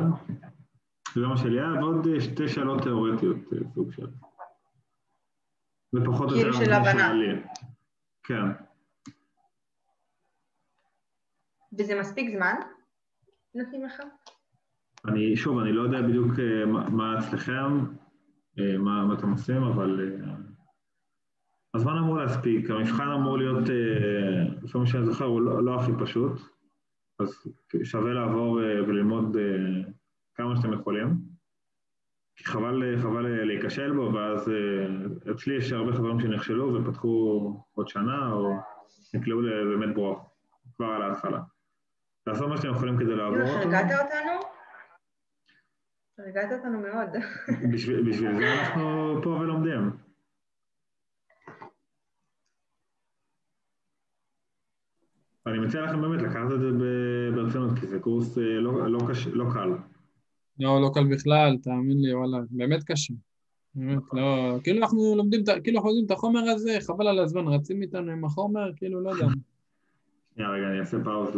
זה מה שלי היה, ועוד 2 שאלות תיאורטיות, סוג של. ופחות כאילו של הבנה. כן. וזה מספיק זמן? נותנים לך? אני לא יודע בדיוק מה אצלכם, מה אתם עושים, אבל הזמן אמור להספיק. המבחן אמור להיות, לפי מה שאני זוכר, הוא לא הכי פשוט, אז שווה לעבור וללמוד כמה שאתם יכולים, כי חבל להיכשל בו, ואז אצלי יש הרבה חברים שנכשלו ופתחו עוד שנה, או נקלעו באמת ברוך, כבר על ההתחלה. לעשות מה שאתם יכולים כדי לעבור אותו. הרגעת אותנו מאוד. בשביל זה אנחנו פה ולומדים. אני מציע לכם באמת לקחת את זה ברצינות, כי זה קורס לא קל. לא קל בכלל, תאמין לי, וואלה, באמת קשה. באמת, לא, כאילו אנחנו לומדים, כאילו אנחנו יודעים את החומר הזה, חבל על הזמן, רצים איתנו עם החומר, כאילו לא יודע. רגע, אני אעשה פאוז